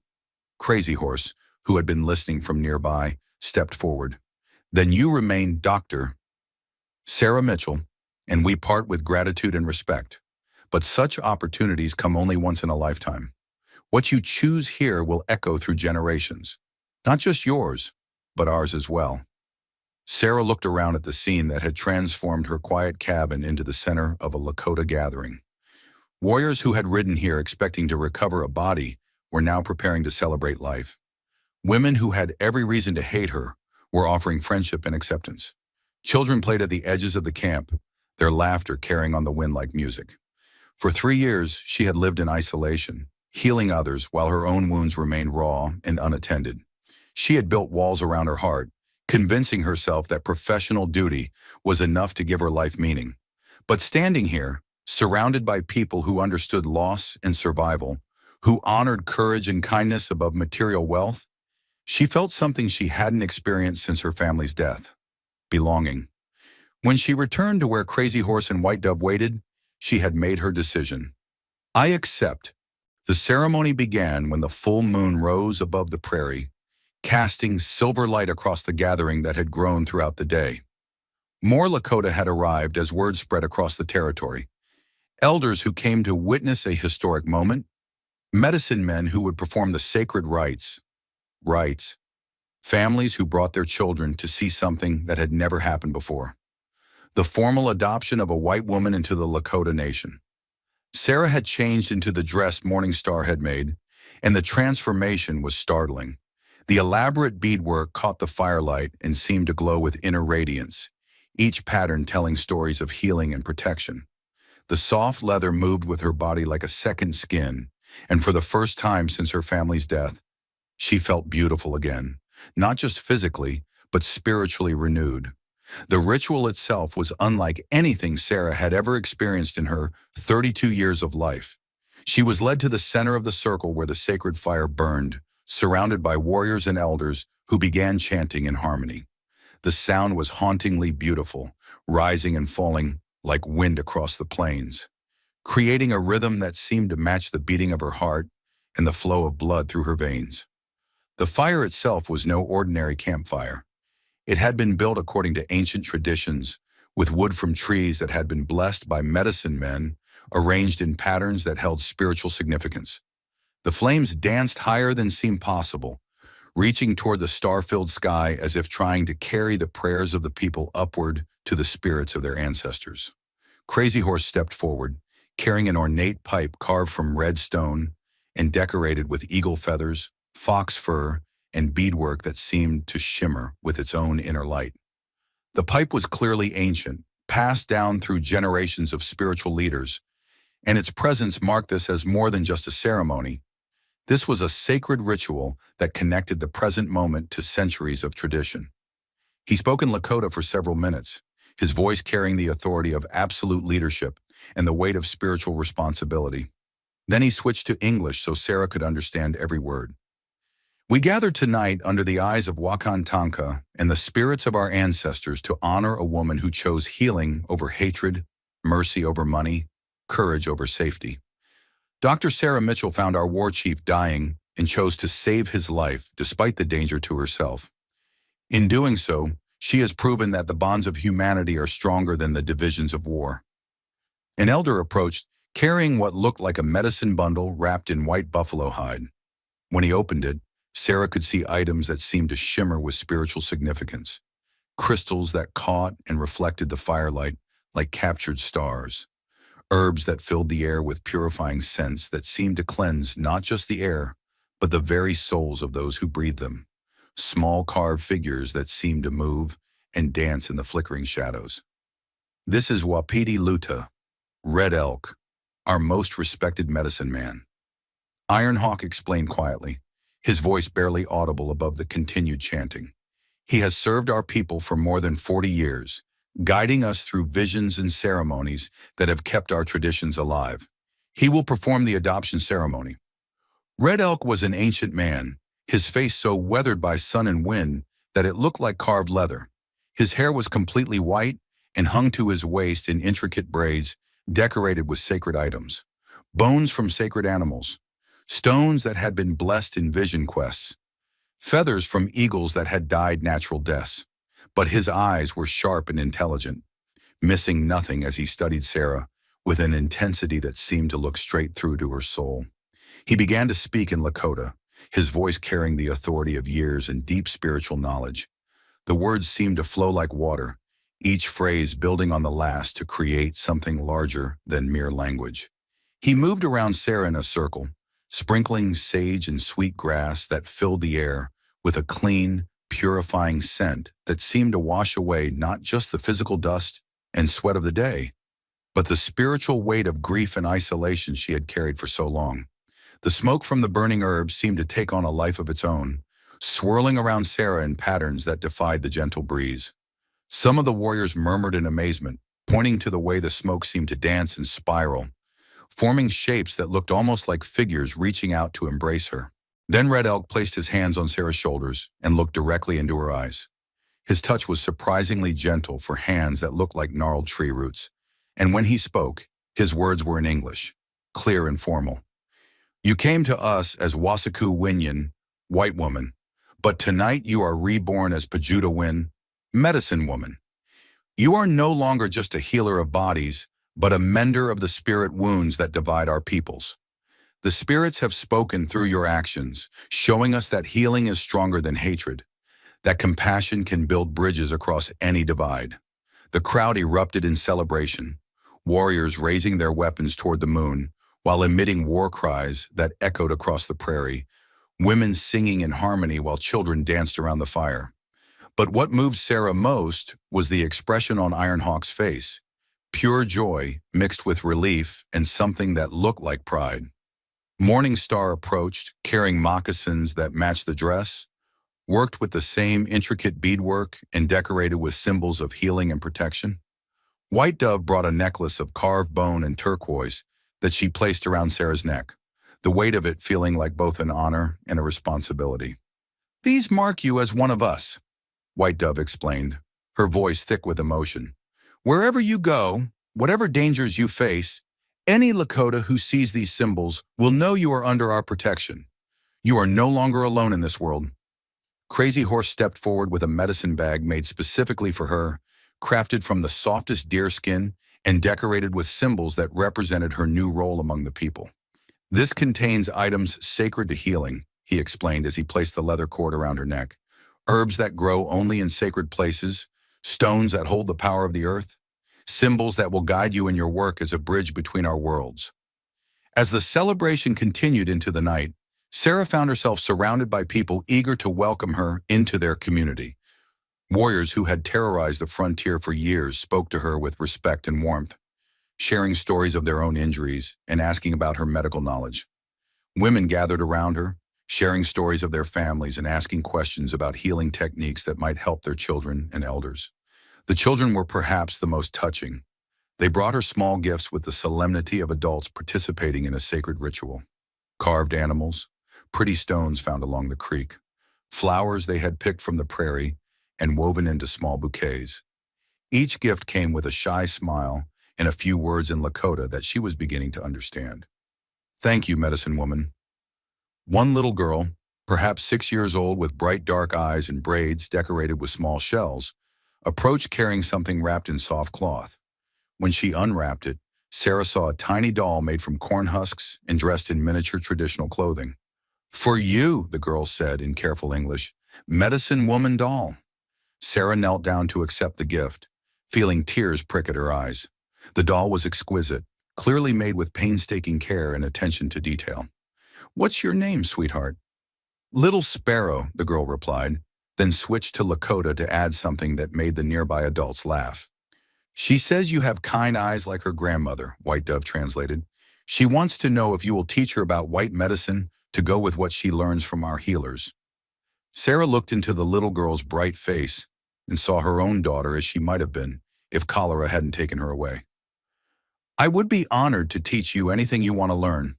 Crazy Horse, who had been listening from nearby, stepped forward, "then you remain Dr. Sarah Mitchell, and we part with gratitude and respect. But such opportunities come only once in a lifetime. What you choose here will echo through generations. Not just yours, but ours as well." Sarah looked around at the scene that had transformed her quiet cabin into the center of a Lakota gathering. Warriors who had ridden here expecting to recover a body were now preparing to celebrate life. Women who had every reason to hate her were offering friendship and acceptance. Children played at the edges of the camp, their laughter carrying on the wind like music. For 3 years, she had lived in isolation, healing others while her own wounds remained raw and unattended. She had built walls around her heart, convincing herself that professional duty was enough to give her life meaning. But standing here, surrounded by people who understood loss and survival, who honored courage and kindness above material wealth, she felt something she hadn't experienced since her family's death: belonging. When she returned to where Crazy Horse and White Dove waited, she had made her decision. "I accept." The ceremony began when the full moon rose above the prairie, casting silver light across the gathering that had grown throughout the day. More Lakota had arrived as word spread across the territory. Elders who came to witness a historic moment, medicine men who would perform the sacred rites, families who brought their children to see something that had never happened before. The formal adoption of a white woman into the Lakota nation. Sarah had changed into the dress Morningstar had made, and the transformation was startling. The elaborate beadwork caught the firelight and seemed to glow with inner radiance, each pattern telling stories of healing and protection. The soft leather moved with her body like a second skin, and for the first time since her family's death, she felt beautiful again, not just physically, but spiritually renewed. The ritual itself was unlike anything Sarah had ever experienced in her 32 years of life. She was led to the center of the circle where the sacred fire burned, surrounded by warriors and elders who began chanting in harmony. The sound was hauntingly beautiful, rising and falling like wind across the plains, creating a rhythm that seemed to match the beating of her heart and the flow of blood through her veins. The fire itself was no ordinary campfire. It had been built according to ancient traditions, with wood from trees that had been blessed by medicine men, arranged in patterns that held spiritual significance. The flames danced higher than seemed possible, reaching toward the star-filled sky as if trying to carry the prayers of the people upward to the spirits of their ancestors. Crazy Horse stepped forward, carrying an ornate pipe carved from red stone and decorated with eagle feathers, fox fur, and beadwork that seemed to shimmer with its own inner light. The pipe was clearly ancient, passed down through generations of spiritual leaders, and its presence marked this as more than just a ceremony. This was a sacred ritual that connected the present moment to centuries of tradition. He spoke in Lakota for several minutes, his voice carrying the authority of absolute leadership and the weight of spiritual responsibility. Then he switched to English so Sarah could understand every word. We gather tonight under the eyes of Wakantanka and the spirits of our ancestors to honor a woman who chose healing over hatred, mercy over money, courage over safety. Dr. Sarah Mitchell found our war chief dying and chose to save his life despite the danger to herself. In doing so, she has proven that the bonds of humanity are stronger than the divisions of war. An elder approached, carrying what looked like a medicine bundle wrapped in white buffalo hide. When he opened it, Sarah could see items that seemed to shimmer with spiritual significance, crystals that caught and reflected the firelight like captured stars, herbs that filled the air with purifying scents that seemed to cleanse not just the air, but the very souls of those who breathed them, small carved figures that seemed to move and dance in the flickering shadows. This is Wapiti Luta, Red Elk, our most respected medicine man. Ironhawk explained quietly, his voice barely audible above the continued chanting. He has served our people for more than 40 years, guiding us through visions and ceremonies that have kept our traditions alive. He will perform the adoption ceremony. Red Elk was an ancient man, his face so weathered by sun and wind that it looked like carved leather. His hair was completely white and hung to his waist in intricate braids decorated with sacred items, bones from sacred animals, stones that had been blessed in vision quests, feathers from eagles that had died natural deaths. But his eyes were sharp and intelligent, missing nothing as he studied Sarah with an intensity that seemed to look straight through to her soul. He began to speak in Lakota, his voice carrying the authority of years and deep spiritual knowledge. The words seemed to flow like water, each phrase building on the last to create something larger than mere language. He moved around Sarah in a circle, sprinkling sage and sweet grass that filled the air with a clean, purifying scent that seemed to wash away not just the physical dust and sweat of the day, but the spiritual weight of grief and isolation she had carried for so long. The smoke from the burning herbs seemed to take on a life of its own, swirling around Sarah in patterns that defied the gentle breeze. Some of the warriors murmured in amazement, pointing to the way the smoke seemed to dance and spiral, forming shapes that looked almost like figures reaching out to embrace her. Then Red Elk placed his hands on Sarah's shoulders and looked directly into her eyes. His touch was surprisingly gentle for hands that looked like gnarled tree roots, and when he spoke, his words were in English, clear and formal. You came to us as Wasiku Winyan, white woman, But tonight you are reborn as Pajuta Win, Medicine Woman. You are no longer just a healer of bodies, but a mender of the spirit wounds that divide our peoples. The spirits have spoken through your actions, showing us that healing is stronger than hatred, that compassion can build bridges across any divide. The crowd erupted in celebration, warriors raising their weapons toward the moon, while emitting war cries that echoed across the prairie, women singing in harmony while children danced around the fire. But what moved Sarah most was the expression on Ironhawk's face, pure joy mixed with relief and something that looked like pride. Morning Star approached, carrying moccasins that matched the dress, worked with the same intricate beadwork and decorated with symbols of healing and protection. White Dove brought a necklace of carved bone and turquoise that she placed around Sarah's neck, the weight of it feeling like both an honor and a responsibility. "These mark you as one of us," White Dove explained, her voice thick with emotion. "Wherever you go, whatever dangers you face, any Lakota who sees these symbols will know you are under our protection. You are no longer alone in this world." Crazy Horse stepped forward with a medicine bag made specifically for her, crafted from the softest deer skin and decorated with symbols that represented her new role among the people. "This contains items sacred to healing," he explained as he placed the leather cord around her neck. "Herbs that grow only in sacred places, stones that hold the power of the earth, symbols that will guide you in your work as a bridge between our worlds." As the celebration continued into the night, Sarah found herself surrounded by people eager to welcome her into their community. Warriors who had terrorized the frontier for years spoke to her with respect and warmth, sharing stories of their own injuries and asking about her medical knowledge. Women gathered around her, sharing stories of their families and asking questions about healing techniques that might help their children and elders. The children were perhaps the most touching. They brought her small gifts with the solemnity of adults participating in a sacred ritual. Carved animals, pretty stones found along the creek, flowers they had picked from the prairie and woven into small bouquets. Each gift came with a shy smile and a few words in Lakota that she was beginning to understand. "Thank you, Medicine Woman." One little girl, perhaps 6 years old with bright dark eyes and braids decorated with small shells, approached carrying something wrapped in soft cloth. When she unwrapped it, Sarah saw a tiny doll made from corn husks and dressed in miniature traditional clothing. "For you," the girl said in careful English, "Medicine Woman doll." Sarah knelt down to accept the gift, feeling tears prick at her eyes. The doll was exquisite, clearly made with painstaking care and attention to detail. "What's your name, sweetheart?" "Little Sparrow," the girl replied, then switched to Lakota to add something that made the nearby adults laugh. "She says you have kind eyes like her grandmother," White Dove translated. "She wants to know if you will teach her about white medicine to go with what she learns from our healers." Sarah looked into the little girl's bright face and saw her own daughter as she might have been if cholera hadn't taken her away. "I would be honored to teach you anything you want to learn."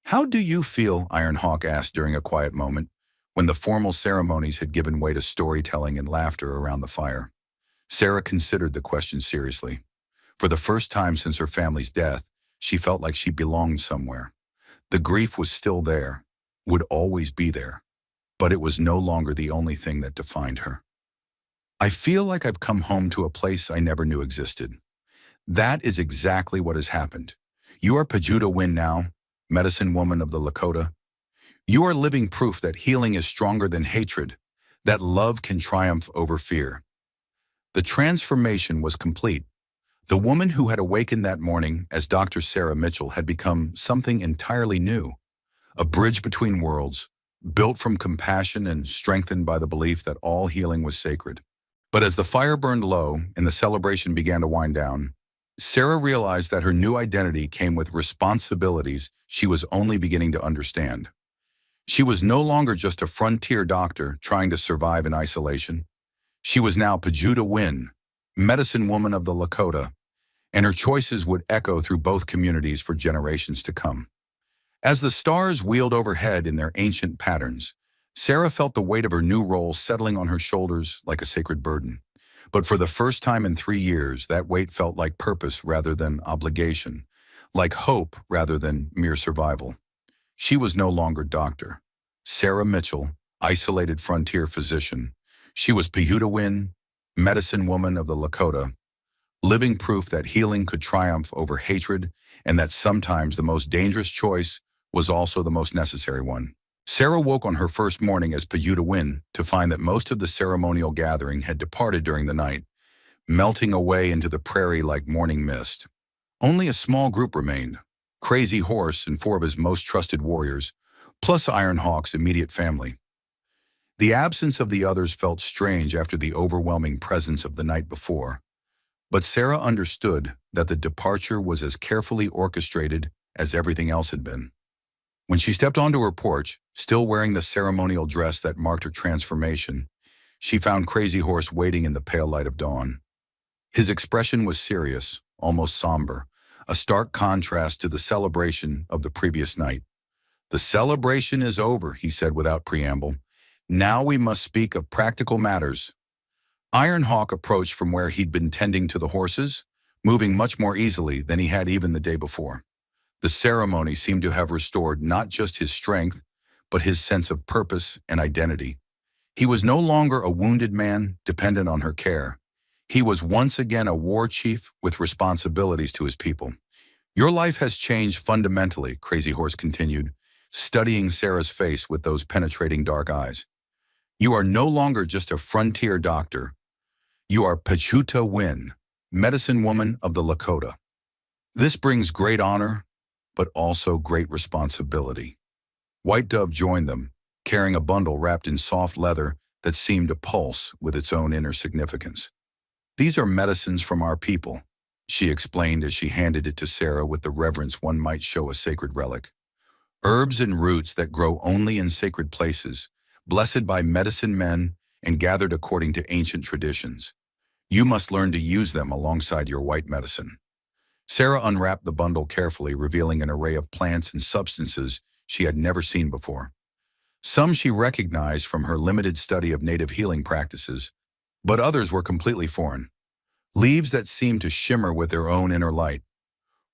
"How do you feel?" Ironhawk asked during a quiet moment, when the formal ceremonies had given way to storytelling and laughter around the fire. Sarah considered the question seriously. For the first time since her family's death, she felt like she belonged somewhere. The grief was still there, would always be there, but it was no longer the only thing that defined her. "I feel like I've come home to a place I never knew existed." That is exactly what has happened. You are Pajuta Win now, Medicine Woman of the Lakota. You are living proof that healing is stronger than hatred, that love can triumph over fear. The transformation was complete. The woman who had awakened that morning as Dr. Sarah Mitchell had become something entirely new, a bridge between worlds, built from compassion and strengthened by the belief that all healing was sacred. But as the fire burned low and the celebration began to wind down, Sarah realized that her new identity came with responsibilities she was only beginning to understand. She was no longer just a frontier doctor trying to survive in isolation. She was now Pajuta Win, Medicine Woman of the Lakota, and her choices would echo through both communities for generations to come. As the stars wheeled overhead in their ancient patterns, Sarah felt the weight of her new role settling on her shoulders like a sacred burden. But for the first time in 3 years, that weight felt like purpose rather than obligation, like hope rather than mere survival. She was no longer Dr. Sarah Mitchell, isolated frontier physician. She was Pahudawin, medicine woman of the Lakota, living proof that healing could triumph over hatred and that sometimes the most dangerous choice was also the most necessary one. Sarah woke on her first morning as Pahudawin to find that most of the ceremonial gathering had departed during the night, melting away into the prairie like morning mist. Only a small group remained, Crazy Horse and 4 of his most trusted warriors, plus Ironhawk's immediate family. The absence of the others felt strange after the overwhelming presence of the night before, but Sarah understood that the departure was as carefully orchestrated as everything else had been. When she stepped onto her porch, still wearing the ceremonial dress that marked her transformation, she found Crazy Horse waiting in the pale light of dawn. His expression was serious, almost somber, a stark contrast to the celebration of the previous night. "The celebration is over," he said without preamble. "Now we must speak of practical matters." Ironhawk approached from where he'd been tending to the horses, moving much more easily than he had even the day before. The ceremony seemed to have restored not just his strength, but his sense of purpose and identity. He was no longer a wounded man dependent on her care. He was once again a war chief with responsibilities to his people. "Your life has changed fundamentally," Crazy Horse continued, studying Sarah's face with those penetrating dark eyes. "You are no longer just a frontier doctor. You are Pahudawin, medicine woman of the Lakota. This brings great honor, but also great responsibility." White Dove joined them, carrying a bundle wrapped in soft leather that seemed to pulse with its own inner significance. "These are medicines from our people," she explained as she handed it to Sarah with the reverence one might show a sacred relic. "Herbs and roots that grow only in sacred places, blessed by medicine men and gathered according to ancient traditions. You must learn to use them alongside your white medicine." Sarah unwrapped the bundle carefully, revealing an array of plants and substances she had never seen before. Some she recognized from her limited study of native healing practices, but others were completely foreign. Leaves that seemed to shimmer with their own inner light.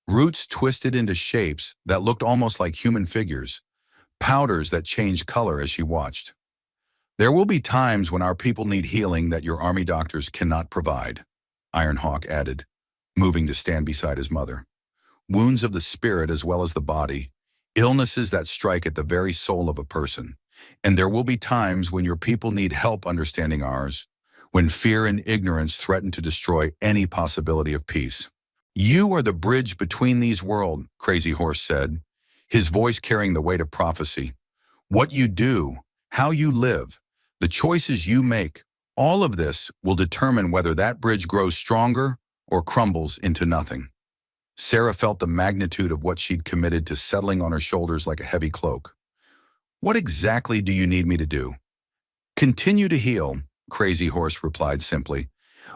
Roots twisted into shapes that looked almost like human figures. Powders that changed color as she watched. "There will be times when our people need healing that your army doctors cannot provide," Ironhawk added, moving to stand beside his mother. "Wounds of the spirit as well as the body, illnesses that strike at the very soul of a person. And there will be times when your people need help understanding ours, when fear and ignorance threaten to destroy any possibility of peace. You are the bridge between these worlds," Crazy Horse said, his voice carrying the weight of prophecy. "What you do, how you live, the choices you make, all of this will determine whether that bridge grows stronger or crumbles into nothing." Sarah felt the magnitude of what she'd committed to settling on her shoulders like a heavy cloak. "What exactly do you need me to do?" "Continue to heal," Crazy Horse replied simply,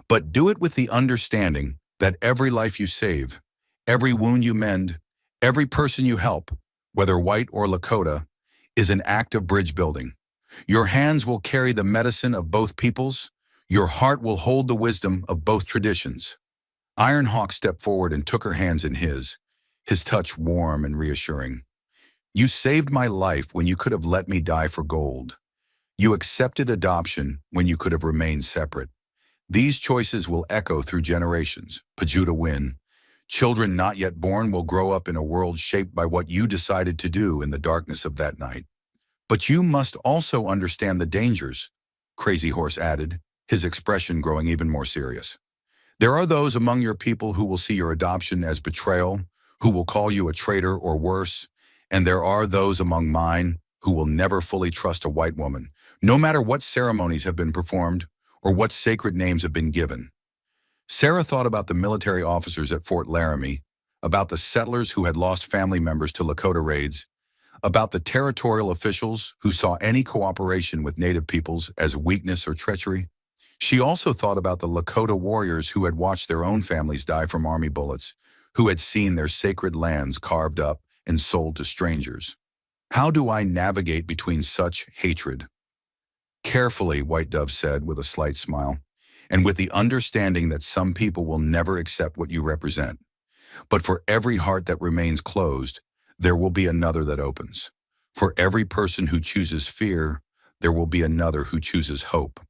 "but do it with the understanding that every life you save, every wound you mend, every person you help, whether white or Lakota, is an act of bridge building. Your hands will carry the medicine of both peoples, your heart will hold the wisdom of both traditions." Ironhawk stepped forward and took her hands in his touch warm and reassuring. "You saved my life when you could have let me die for gold. You accepted adoption when you could have remained separate. These choices will echo through generations. Pahudawin. Children not yet born will grow up in a world shaped by what you decided to do in the darkness of that night. But you must also understand the dangers," Crazy Horse added, his expression growing even more serious. "There are those among your people who will see your adoption as betrayal, who will call you a traitor or worse, and there are those among mine who will never fully trust a white woman, no matter what ceremonies have been performed or what sacred names have been given." Sarah thought about the military officers at Fort Laramie, about the settlers who had lost family members to Lakota raids, about the territorial officials who saw any cooperation with native peoples as weakness or treachery. She also thought about the Lakota warriors who had watched their own families die from army bullets, who had seen their sacred lands carved up and sold to strangers. "How do I navigate between such hatred?" "Carefully," White Dove said with a slight smile, "and with the understanding that some people will never accept what you represent. But for every heart that remains closed, there will be another that opens. For every person who chooses fear, there will be another who chooses hope.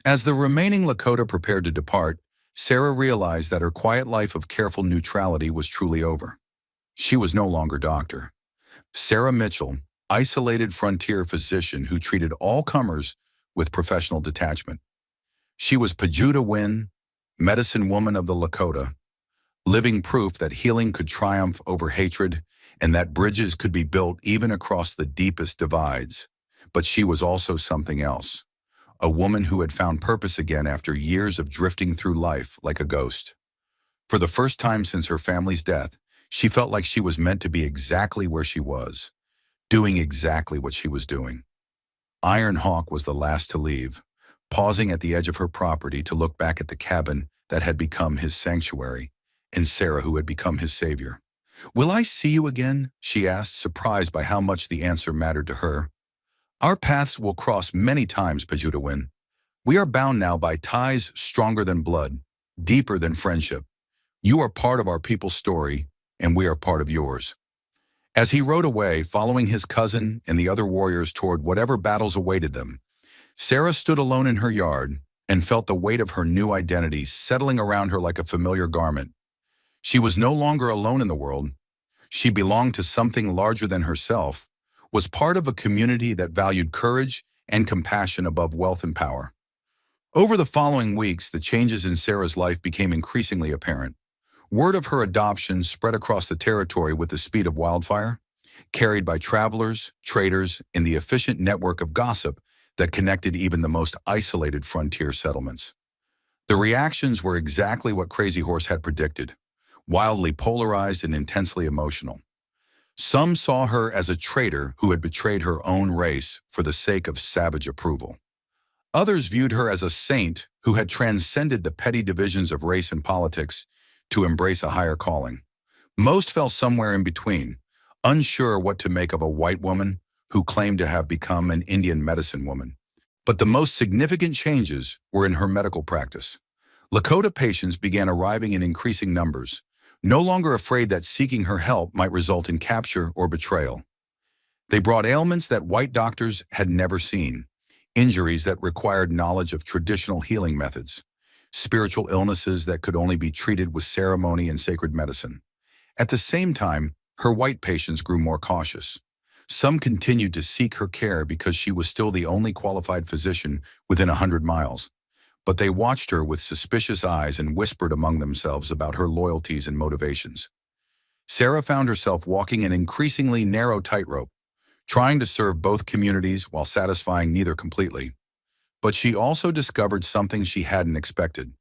As the remaining Lakota prepared to depart, Sarah realized that her quiet life of careful neutrality was truly over. She was no longer Dr. Sarah Mitchell, isolated frontier physician who treated all comers with professional detachment. She was Pajuta Win, medicine woman of the Lakota, living proof that healing could triumph over hatred and that bridges could be built even across the deepest divides. But she was also something else, a woman who had found purpose again after years of drifting through life like a ghost. For the first time since her family's death, she felt like she was meant to be exactly where she was, doing exactly what she was doing. Iron Hawk was the last to leave, pausing at the edge of her property to look back at the cabin that had become his sanctuary, and Sarah who had become his savior. "Will I see you again?" she asked, surprised by how much the answer mattered to her. "Our paths will cross many times, Pajutawin. We are bound now by ties stronger than blood, deeper than friendship. You are part of our people's story, and we are part of yours." As he rode away, following his cousin and the other warriors toward whatever battles awaited them, Sarah stood alone in her yard and felt the weight of her new identity settling around her like a familiar garment. She was no longer alone in the world. She belonged to something larger than herself, was part of a community that valued courage and compassion above wealth and power. Over the following weeks, the changes in Sarah's life became increasingly apparent. Word of her adoption spread across the territory with the speed of wildfire, carried by travelers, traders, and the efficient network of gossip that connected even the most isolated frontier settlements. The reactions were exactly what Crazy Horse had predicted, wildly polarized and intensely emotional. Some saw her as a traitor who had betrayed her own race for the sake of savage approval. Others viewed her as a saint who had transcended the petty divisions of race and politics to embrace a higher calling. Most fell somewhere in between, unsure what to make of a white woman who claimed to have become an Indian medicine woman. But the most significant changes were in her medical practice. Lakota patients began arriving in increasing numbers, no longer afraid that seeking her help might result in capture or betrayal. They brought ailments that white doctors had never seen, injuries that required knowledge of traditional healing methods, spiritual illnesses that could only be treated with ceremony and sacred medicine. At the same time, her white patients grew more cautious. Some continued to seek her care because she was still the only qualified physician within 100 miles. But they watched her with suspicious eyes and whispered among themselves about her loyalties and motivations. Sarah found herself walking an increasingly narrow tightrope, trying to serve both communities while satisfying neither completely. But she also discovered something she hadn't expected.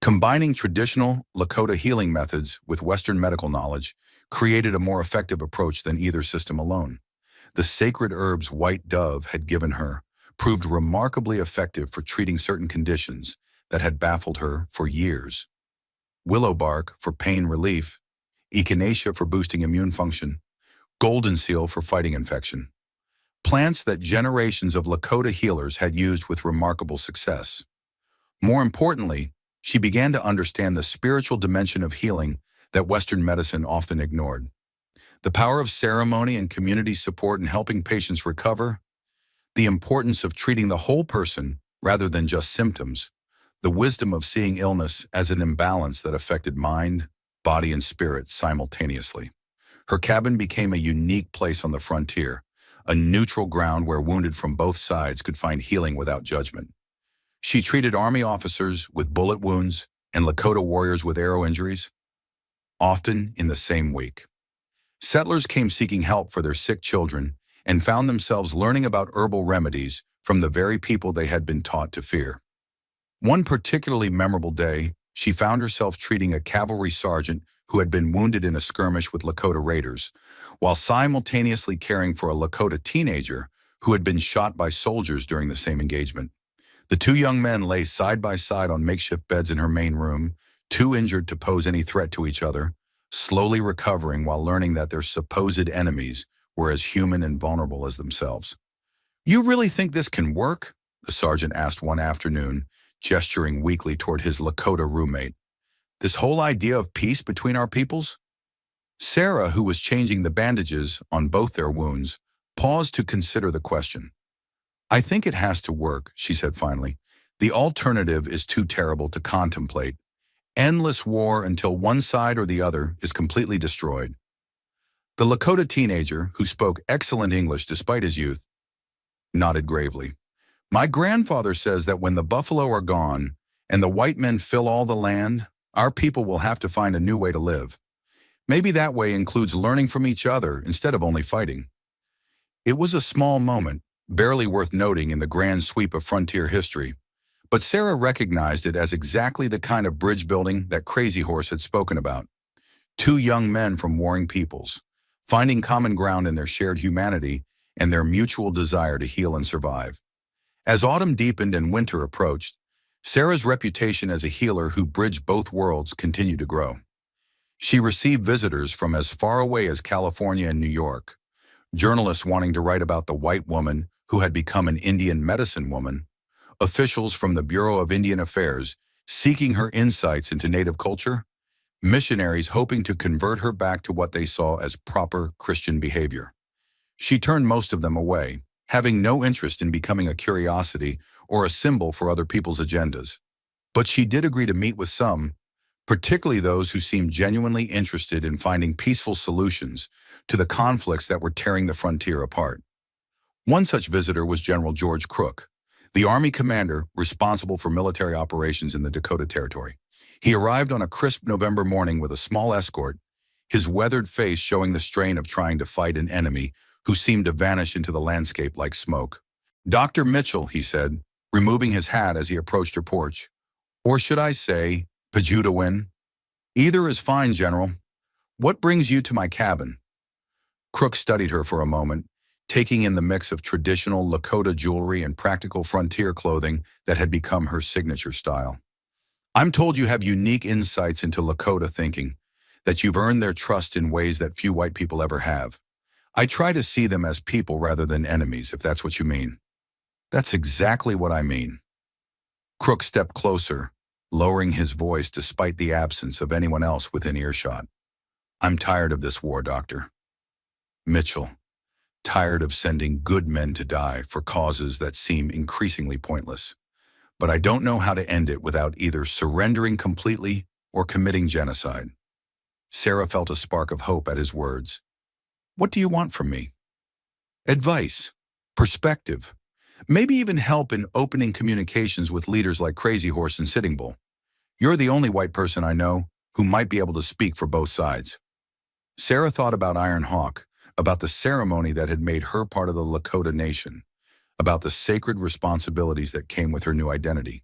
Combining traditional Lakota healing methods with Western medical knowledge created a more effective approach than either system alone. The sacred herbs White Dove had given her proved remarkably effective for treating certain conditions that had baffled her for years. Willow bark for pain relief, echinacea for boosting immune function, golden seal for fighting infection. Plants that generations of Lakota healers had used with remarkable success. More importantly, she began to understand the spiritual dimension of healing that Western medicine often ignored. The power of ceremony and community support in helping patients recover, the importance of treating the whole person rather than just symptoms, the wisdom of seeing illness as an imbalance that affected mind, body, and spirit simultaneously. Her cabin became a unique place on the frontier, a neutral ground where wounded from both sides could find healing without judgment. She treated Army officers with bullet wounds and Lakota warriors with arrow injuries, often in the same week. Settlers came seeking help for their sick children and found themselves learning about herbal remedies from the very people they had been taught to fear. One particularly memorable day, she found herself treating a cavalry sergeant who had been wounded in a skirmish with Lakota raiders, while simultaneously caring for a Lakota teenager who had been shot by soldiers during the same engagement. The two young men lay side by side on makeshift beds in her main room, too injured to pose any threat to each other, slowly recovering while learning that their supposed enemies were as human and vulnerable as themselves. "You really think this can work?" the sergeant asked one afternoon, gesturing weakly toward his Lakota roommate. "This whole idea of peace between our peoples?" Sarah, who was changing the bandages on both their wounds, paused to consider the question. "I think it has to work," she said finally. "The alternative is too terrible to contemplate. Endless war until one side or the other is completely destroyed." The Lakota teenager, who spoke excellent English despite his youth, nodded gravely. "My grandfather says that when the buffalo are gone and the white men fill all the land, our people will have to find a new way to live. Maybe that way includes learning from each other instead of only fighting." It was a small moment, barely worth noting in the grand sweep of frontier history, but Sarah recognized it as exactly the kind of bridge building that Crazy Horse had spoken about. Two young men from warring peoples, finding common ground in their shared humanity and their mutual desire to heal and survive. As autumn deepened and winter approached, Sarah's reputation as a healer who bridged both worlds continued to grow. She received visitors from as far away as California and New York, journalists wanting to write about the white woman who had become an Indian medicine woman, officials from the Bureau of Indian Affairs seeking her insights into Native culture, missionaries hoping to convert her back to what they saw as proper Christian behavior. She turned most of them away, having no interest in becoming a curiosity or a symbol for other people's agendas. But she did agree to meet with some, particularly those who seemed genuinely interested in finding peaceful solutions to the conflicts that were tearing the frontier apart. One such visitor was General George Crook, the Army commander responsible for military operations in the Dakota Territory. He arrived on a crisp November morning with a small escort, his weathered face showing the strain of trying to fight an enemy who seemed to vanish into the landscape like smoke. "Dr. Mitchell," he said, removing his hat as he approached her porch. "Or should I say, Pajutawin? Either is fine, General. What brings you to my cabin?" Crook studied her for a moment, taking in the mix of traditional Lakota jewelry and practical frontier clothing that had become her signature style. "I'm told you have unique insights into Lakota thinking, that you've earned their trust in ways that few white people ever have. I try to see them as people rather than enemies, if that's what you mean." "That's exactly what I mean." Crook stepped closer, lowering his voice despite the absence of anyone else within earshot. "I'm tired of this war, Doctor Mitchell. Tired of sending good men to die for causes that seem increasingly pointless. But I don't know how to end it without either surrendering completely or committing genocide." Sarah felt a spark of hope at his words. "What do you want from me?" "Advice, perspective, maybe even help in opening communications with leaders like Crazy Horse and Sitting Bull. You're the only white person I know who might be able to speak for both sides." Sarah thought about Iron Hawk, about the ceremony that had made her part of the Lakota nation, about the sacred responsibilities that came with her new identity.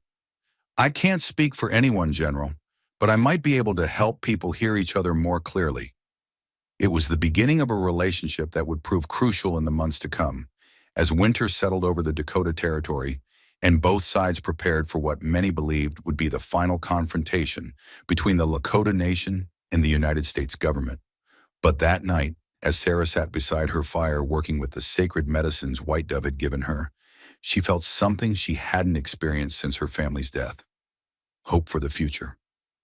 "I can't speak for anyone, General, but I might be able to help people hear each other more clearly." It was the beginning of a relationship that would prove crucial in the months to come, as winter settled over the Dakota Territory and both sides prepared for what many believed would be the final confrontation between the Lakota Nation and the United States government. But that night, as Sarah sat beside her fire working with the sacred medicines White Dove had given her, she felt something she hadn't experienced since her family's death. Hope for the future.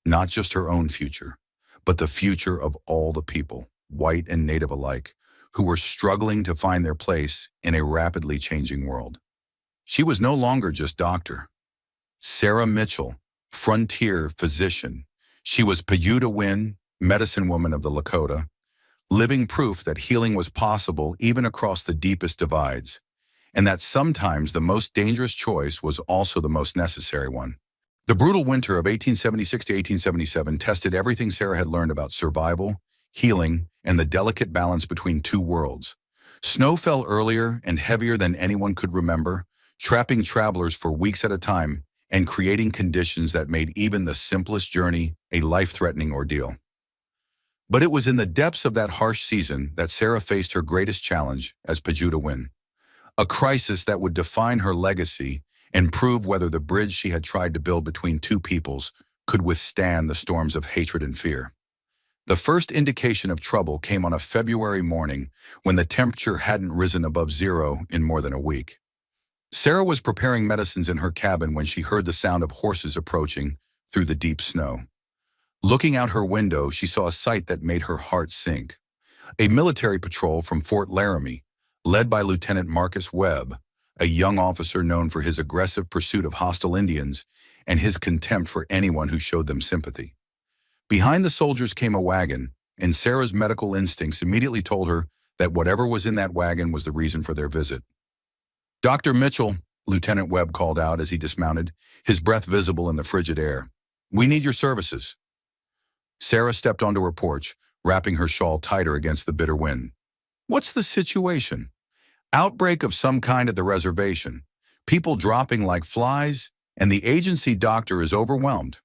Not just her own future, but the future of all the people, white and Native alike, who were struggling to find their place in a rapidly changing world. She was no longer just doctor. Sarah Mitchell, frontier physician. She was Pajutawin, medicine woman of the Lakota, living proof that healing was possible even across the deepest divides, and that sometimes the most dangerous choice was also the most necessary one. The brutal winter of 1876 to 1877 tested everything Sarah had learned about survival, healing, and the delicate balance between two worlds. Snow fell earlier and heavier than anyone could remember, trapping travelers for weeks at a time and creating conditions that made even the simplest journey a life-threatening ordeal. But it was in the depths of that harsh season that Sarah faced her greatest challenge as Pajutawin, a crisis that would define her legacy and prove whether the bridge she had tried to build between two peoples could withstand the storms of hatred and fear. The first indication of trouble came on a February morning when the temperature hadn't risen above zero in more than a week. Sarah was preparing medicines in her cabin when she heard the sound of horses approaching through the deep snow. Looking out her window, she saw a sight that made her heart sink. A military patrol from Fort Laramie, led by Lieutenant Marcus Webb, a young officer known for his aggressive pursuit of hostile Indians and his contempt for anyone who showed them sympathy. Behind the soldiers came a wagon, and Sarah's medical instincts immediately told her that whatever was in that wagon was the reason for their visit. "Dr. Mitchell," Lieutenant Webb called out as he dismounted, his breath visible in the frigid air. "We need your services." Sarah stepped onto her porch, wrapping her shawl tighter against the bitter wind. "What's the situation?" "Outbreak of some kind at the reservation. People dropping like flies, and the agency doctor is overwhelmed.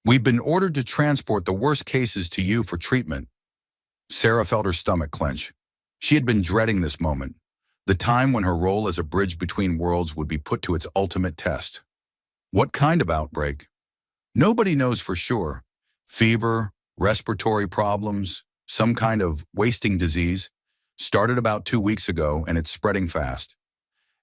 We've been ordered to transport the worst cases to you for treatment." Sarah felt her stomach clench. She had been dreading this moment, the time when her role as a bridge between worlds would be put to its ultimate test. What kind of outbreak? Nobody knows for sure. Fever, respiratory problems, some kind of wasting disease. Started about 2 weeks ago, and it's spreading fast.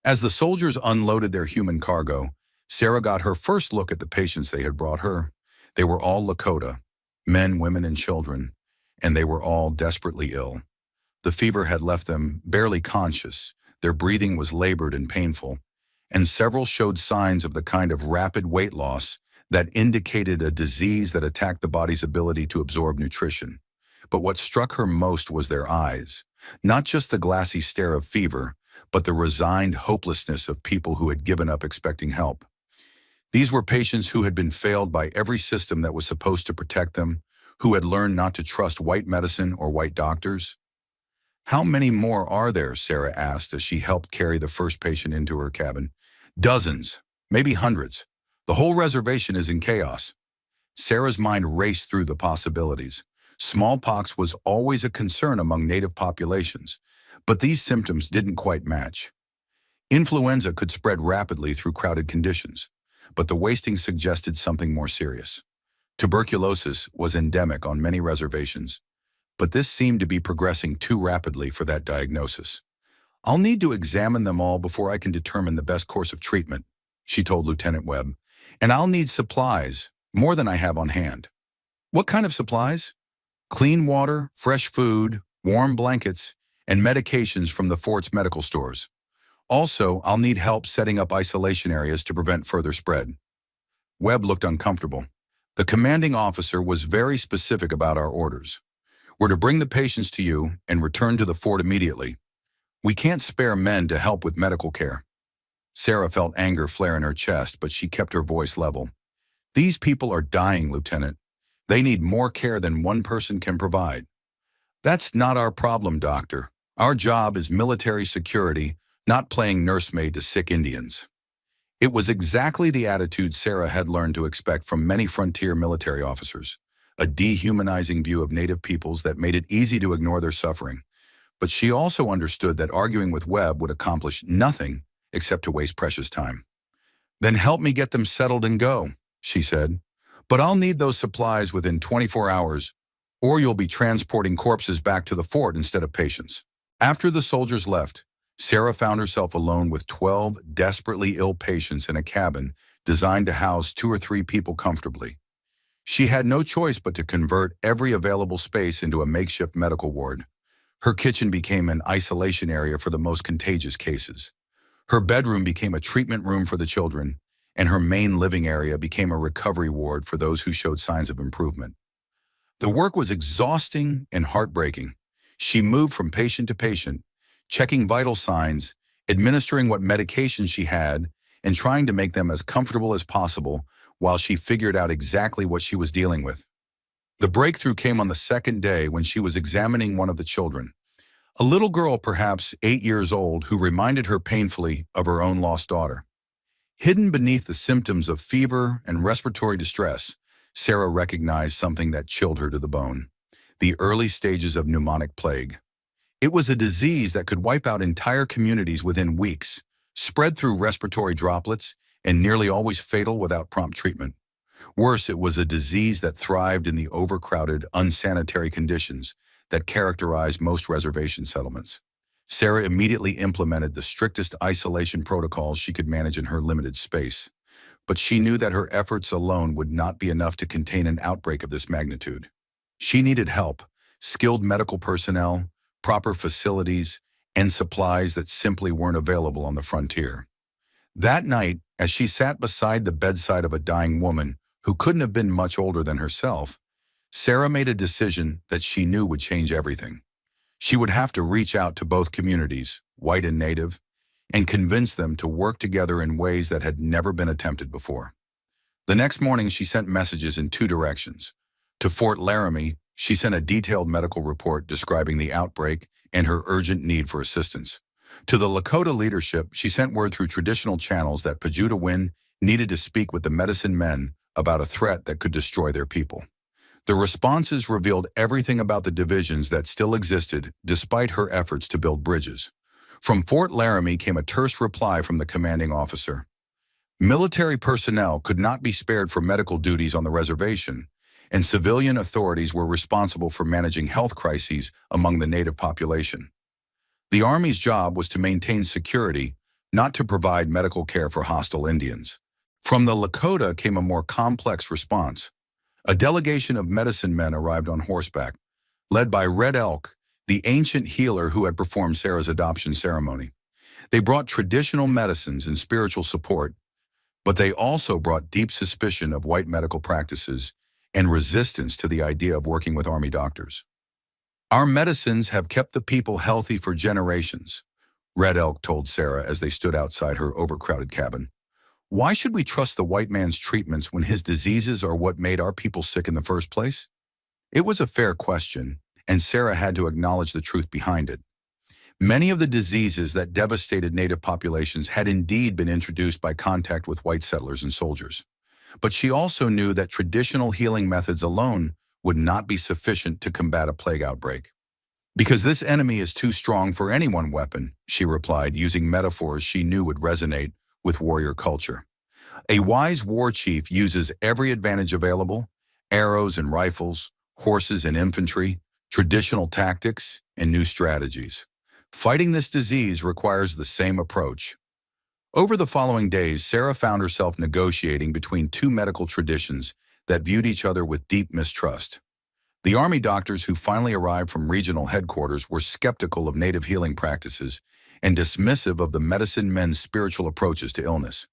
As the soldiers unloaded their human cargo, Sarah got her first look at the patients they had brought her. They were all Lakota, men, women, and children, and they were all desperately ill. The fever had left them barely conscious, their breathing was labored and painful, and several showed signs of the kind of rapid weight loss that indicated a disease that attacked the body's ability to absorb nutrition. But what struck her most was their eyes, not just the glassy stare of fever, but the resigned hopelessness of people who had given up expecting help. These were patients who had been failed by every system that was supposed to protect them, who had learned not to trust white medicine or white doctors. "How many more are there?" Sarah asked as she helped carry the first patient into her cabin. "Dozens, maybe hundreds. The whole reservation is in chaos." Sarah's mind raced through the possibilities. Smallpox was always a concern among native populations, but these symptoms didn't quite match. Influenza could spread rapidly through crowded conditions, but the wasting suggested something more serious. Tuberculosis was endemic on many reservations, but this seemed to be progressing too rapidly for that diagnosis. "I'll need to examine them all before I can determine the best course of treatment," she told Lieutenant Webb, "and I'll need supplies, more than I have on hand." "What kind of supplies?" "Clean water, fresh food, warm blankets, and medications from the fort's medical stores. Also, I'll need help setting up isolation areas to prevent further spread." Webb looked uncomfortable. "The commanding officer was very specific about our orders. We're to bring the patients to you and return to the fort immediately. We can't spare men to help with medical care." Sarah felt anger flare in her chest, but she kept her voice level. "These people are dying, Lieutenant. They need more care than one person can provide." "That's not our problem, Doctor. Our job is military security, not playing nursemaid to sick Indians." It was exactly the attitude Sarah had learned to expect from many frontier military officers, a dehumanizing view of native peoples that made it easy to ignore their suffering. But she also understood that arguing with Webb would accomplish nothing except to waste precious time. "Then help me get them settled and go," she said. "But I'll need those supplies within 24 hours, or you'll be transporting corpses back to the fort instead of patients." After the soldiers left, Sarah found herself alone with 12 desperately ill patients in a cabin designed to house 2 or 3 people comfortably. She had no choice but to convert every available space into a makeshift medical ward. Her kitchen became an isolation area for the most contagious cases. Her bedroom became a treatment room for the children, and her main living area became a recovery ward for those who showed signs of improvement. The work was exhausting and heartbreaking. She moved from patient to patient, checking vital signs, administering what medications she had, and trying to make them as comfortable as possible while she figured out exactly what she was dealing with. The breakthrough came on the second day when she was examining one of the children, a little girl perhaps 8 years old who reminded her painfully of her own lost daughter. Hidden beneath the symptoms of fever and respiratory distress, Sarah recognized something that chilled her to the bone: the early stages of pneumonic plague. It was a disease that could wipe out entire communities within weeks, spread through respiratory droplets, and nearly always fatal without prompt treatment. Worse, it was a disease that thrived in the overcrowded, unsanitary conditions that characterized most reservation settlements. Sarah immediately implemented the strictest isolation protocols she could manage in her limited space. But she knew that her efforts alone would not be enough to contain an outbreak of this magnitude. She needed help: skilled medical personnel, proper facilities, and supplies that simply weren't available on the frontier. That night, as she sat beside the bedside of a dying woman who couldn't have been much older than herself, Sarah made a decision that she knew would change everything. She would have to reach out to both communities, white and native, and convince them to work together in ways that had never been attempted before. The next morning, she sent messages in two directions. To Fort Laramie, she sent a detailed medical report describing the outbreak and her urgent need for assistance. To the Lakota leadership, she sent word through traditional channels that Pajutawin needed to speak with the medicine men about a threat that could destroy their people. The responses revealed everything about the divisions that still existed despite her efforts to build bridges. From Fort Laramie came a terse reply from the commanding officer. Military personnel could not be spared for medical duties on the reservation, and civilian authorities were responsible for managing health crises among the native population. The Army's job was to maintain security, not to provide medical care for hostile Indians. From the Lakota came a more complex response. A delegation of medicine men arrived on horseback, led by Red Elk, the ancient healer who had performed Sarah's adoption ceremony. They brought traditional medicines and spiritual support, but they also brought deep suspicion of white medical practices and resistance to the idea of working with Army doctors. Our medicines have kept the people healthy for generations, Red Elk told Sarah as they stood outside her overcrowded cabin. Why should we trust the white man's treatments when his diseases are what made our people sick in the first place? It was a fair question, and Sarah had to acknowledge the truth behind it. Many of the diseases that devastated native populations had indeed been introduced by contact with white settlers and soldiers. But she also knew that traditional healing methods alone would not be sufficient to combat a plague outbreak. Because this enemy is too strong for any one weapon, she replied, using metaphors she knew would resonate with warrior culture. A wise war chief uses every advantage available: arrows and rifles, horses and infantry, traditional tactics, and new strategies. Fighting this disease requires the same approach. Over the following days, Sarah found herself negotiating between two medical traditions that viewed each other with deep mistrust. The Army doctors who finally arrived from regional headquarters were skeptical of native healing practices and dismissive of the medicine men's spiritual approaches to illness.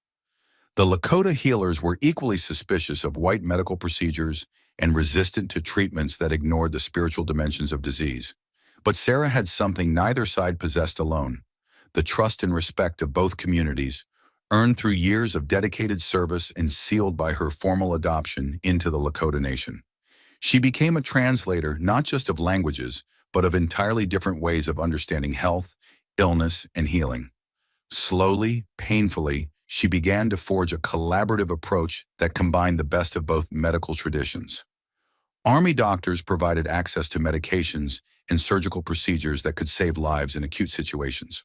The Lakota healers were equally suspicious of white medical procedures and resistant to treatments that ignored the spiritual dimensions of disease. But Sarah had something neither side possessed alone: the trust and respect of both communities, earned through years of dedicated service and sealed by her formal adoption into the Lakota Nation. She became a translator not just of languages, but of entirely different ways of understanding health, illness, and healing. Slowly, painfully, she began to forge a collaborative approach that combined the best of both medical traditions. Army doctors provided access to medications and surgical procedures that could save lives in acute situations.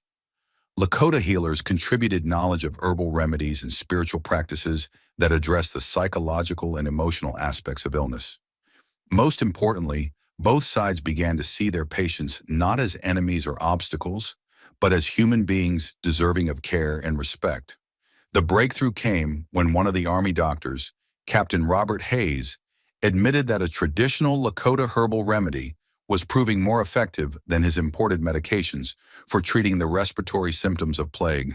Lakota healers contributed knowledge of herbal remedies and spiritual practices that address the psychological and emotional aspects of illness. Most importantly, both sides began to see their patients not as enemies or obstacles, but as human beings deserving of care and respect. The breakthrough came when one of the Army doctors, Captain Robert Hayes, admitted that a traditional Lakota herbal remedy was proving more effective than his imported medications for treating the respiratory symptoms of plague.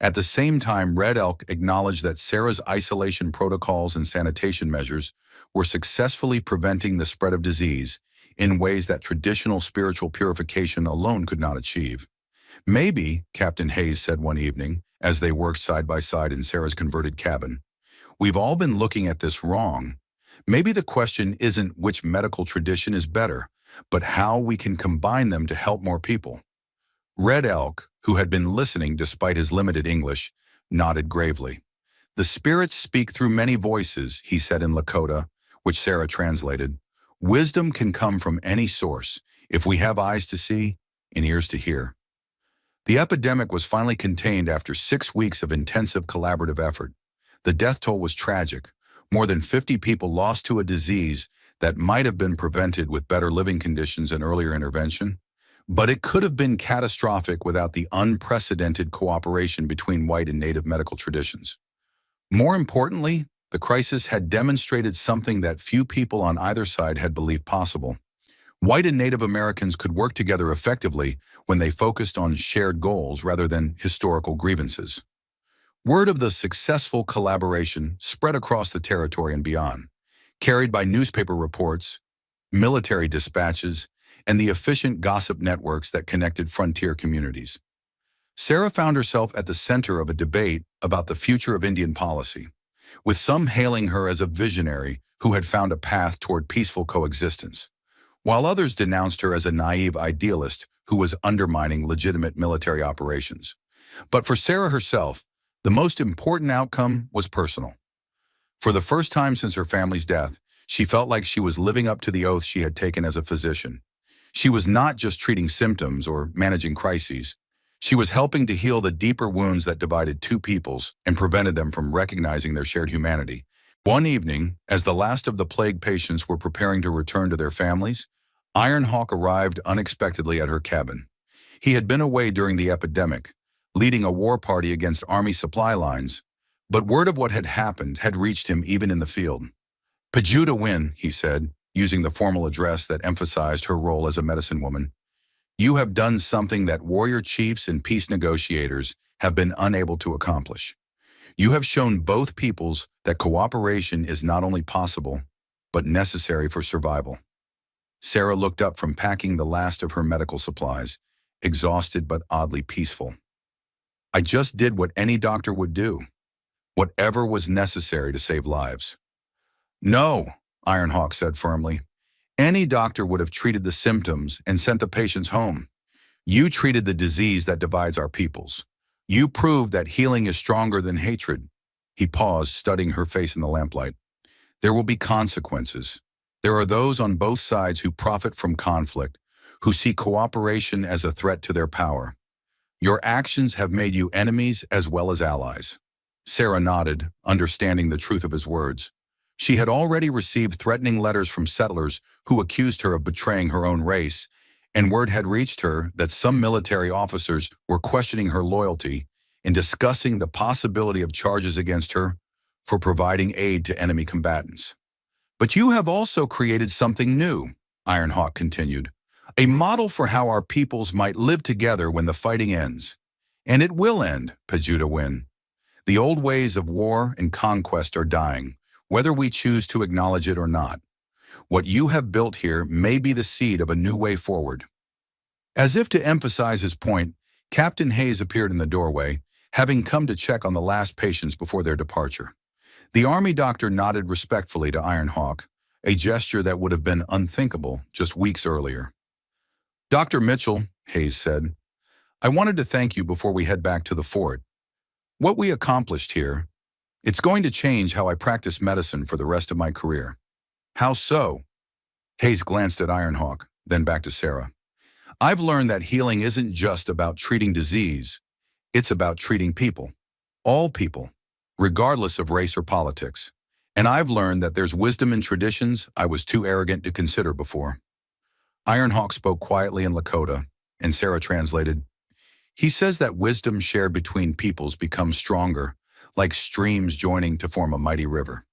At the same time, Red Elk acknowledged that Sarah's isolation protocols and sanitation measures were successfully preventing the spread of disease in ways that traditional spiritual purification alone could not achieve. Maybe, Captain Hayes said one evening, as they worked side by side in Sarah's converted cabin, we've all been looking at this wrong. Maybe the question isn't which medical tradition is better, but how we can combine them to help more people. Red Elk, who had been listening despite his limited English, nodded gravely. The spirits speak through many voices, he said in Lakota, which Sarah translated. Wisdom can come from any source, if we have eyes to see and ears to hear. The epidemic was finally contained after 6 weeks of intensive collaborative effort. The death toll was tragic. More than 50 people lost to a disease that might have been prevented with better living conditions and earlier intervention. But it could have been catastrophic without the unprecedented cooperation between white and native medical traditions. More importantly, the crisis had demonstrated something that few people on either side had believed possible. White and Native Americans could work together effectively when they focused on shared goals rather than historical grievances. Word of the successful collaboration spread across the territory and beyond, carried by newspaper reports, military dispatches, and the efficient gossip networks that connected frontier communities. Sarah found herself at the center of a debate about the future of Indian policy, with some hailing her as a visionary who had found a path toward peaceful coexistence, while others denounced her as a naive idealist who was undermining legitimate military operations. But for Sarah herself, the most important outcome was personal. For the first time since her family's death, she felt like she was living up to the oath she had taken as a physician. She was not just treating symptoms or managing crises. She was helping to heal the deeper wounds that divided two peoples and prevented them from recognizing their shared humanity. One evening, as the last of the plague patients were preparing to return to their families, Iron Hawk arrived unexpectedly at her cabin. He had been away during the epidemic, leading a war party against army supply lines, but word of what had happened had reached him even in the field. "Pajuta Win," he said, using the formal address that emphasized her role as a medicine woman. "You have done something that warrior chiefs and peace negotiators have been unable to accomplish. You have shown both peoples that cooperation is not only possible, but necessary for survival." Sarah looked up from packing the last of her medical supplies, exhausted but oddly peaceful. "I just did what any doctor would do, whatever was necessary to save lives." "No," Ironhawk said firmly. "Any doctor would have treated the symptoms and sent the patients home. You treated the disease that divides our peoples. You proved that healing is stronger than hatred." He paused, studying her face in the lamplight. "There will be consequences. There are those on both sides who profit from conflict, who see cooperation as a threat to their power. Your actions have made you enemies as well as allies." Sarah nodded, understanding the truth of his words. She had already received threatening letters from settlers who accused her of betraying her own race, and word had reached her that some military officers were questioning her loyalty and discussing the possibility of charges against her for providing aid to enemy combatants. "But you have also created something new," Ironhawk continued, "a model for how our peoples might live together when the fighting ends. And it will end, Pajuta Win. The old ways of war and conquest are dying, whether we choose to acknowledge it or not. What you have built here may be the seed of a new way forward." As if to emphasize his point, Captain Hayes appeared in the doorway, having come to check on the last patients before their departure. The army doctor nodded respectfully to Ironhawk, a gesture that would have been unthinkable just weeks earlier. "Dr. Mitchell," Hayes said, "I wanted to thank you before we head back to the fort. What we accomplished here, it's going to change how I practice medicine for the rest of my career." "How so?" Hayes glanced at Ironhawk, then back to Sarah. "I've learned that healing isn't just about treating disease, it's about treating people. All people, regardless of race or politics. And I've learned that there's wisdom in traditions I was too arrogant to consider before." Ironhawk spoke quietly in Lakota, and Sarah translated, "He says that wisdom shared between peoples becomes stronger, like streams joining to form a mighty river."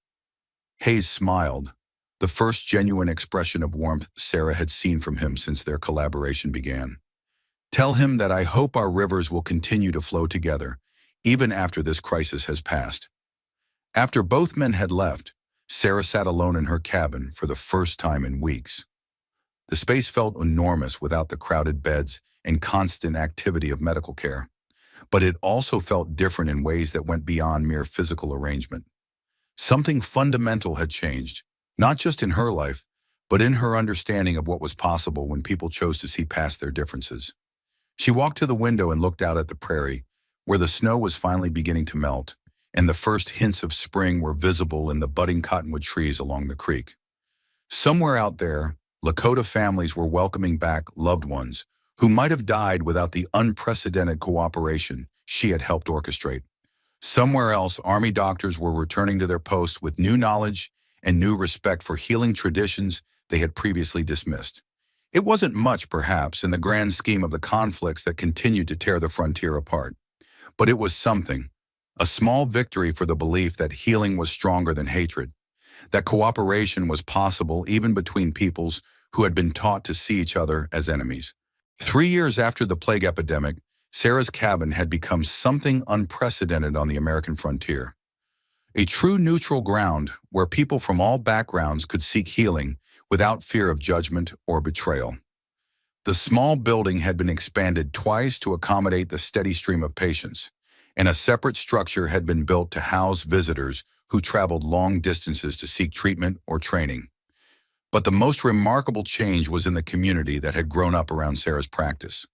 Hayes smiled, the first genuine expression of warmth Sarah had seen from him since their collaboration began. "Tell him that I hope our rivers will continue to flow together, even after this crisis has passed." After both men had left, Sarah sat alone in her cabin for the first time in weeks. The space felt enormous without the crowded beds and constant activity of medical care, but it also felt different in ways that went beyond mere physical arrangement. Something fundamental had changed, not just in her life, but in her understanding of what was possible when people chose to see past their differences. She walked to the window and looked out at the prairie, where the snow was finally beginning to melt, and the first hints of spring were visible in the budding cottonwood trees along the creek. Somewhere out there, Lakota families were welcoming back loved ones who might have died without the unprecedented cooperation she had helped orchestrate. Somewhere else, Army doctors were returning to their posts with new knowledge and new respect for healing traditions they had previously dismissed. It wasn't much, perhaps, in the grand scheme of the conflicts that continued to tear the frontier apart, but it was something, a small victory for the belief that healing was stronger than hatred, that cooperation was possible even between peoples who had been taught to see each other as enemies. 3 years after the plague epidemic, Sarah's cabin had become something unprecedented on the American frontier. A true neutral ground where people from all backgrounds could seek healing without fear of judgment or betrayal. The small building had been expanded twice to accommodate the steady stream of patients, and a separate structure had been built to house visitors who traveled long distances to seek treatment or training. But the most remarkable change was in the community that had grown up around Sarah's practice.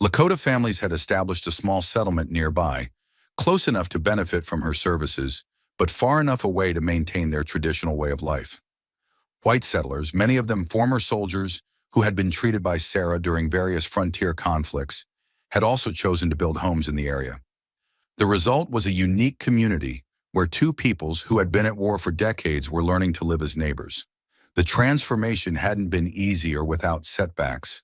Lakota families had established a small settlement nearby, close enough to benefit from her services, but far enough away to maintain their traditional way of life. White settlers, many of them former soldiers who had been treated by Sarah during various frontier conflicts, had also chosen to build homes in the area. The result was a unique community where two peoples who had been at war for decades were learning to live as neighbors. The transformation hadn't been easy or without setbacks.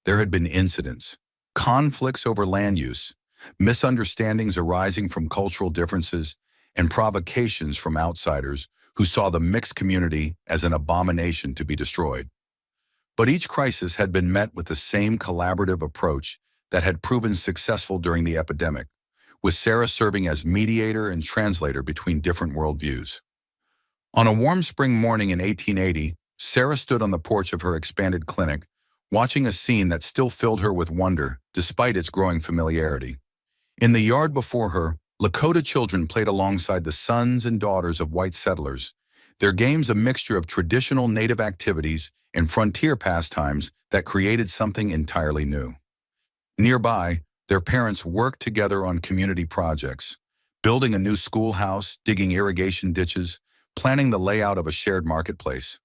There had been incidents, conflicts over land use, misunderstandings arising from cultural differences, and provocations from outsiders who saw the mixed community as an abomination to be destroyed. But each crisis had been met with the same collaborative approach that had proven successful during the epidemic, with Sarah serving as mediator and translator between different worldviews. On a warm spring morning in 1880, Sarah stood on the porch of her expanded clinic, watching a scene that still filled her with wonder despite its growing familiarity. In the yard before her, Lakota children played alongside the sons and daughters of white settlers, their games a mixture of traditional native activities and frontier pastimes that created something entirely new. Nearby, their parents worked together on community projects, building a new schoolhouse, digging irrigation ditches, planning the layout of a shared marketplace.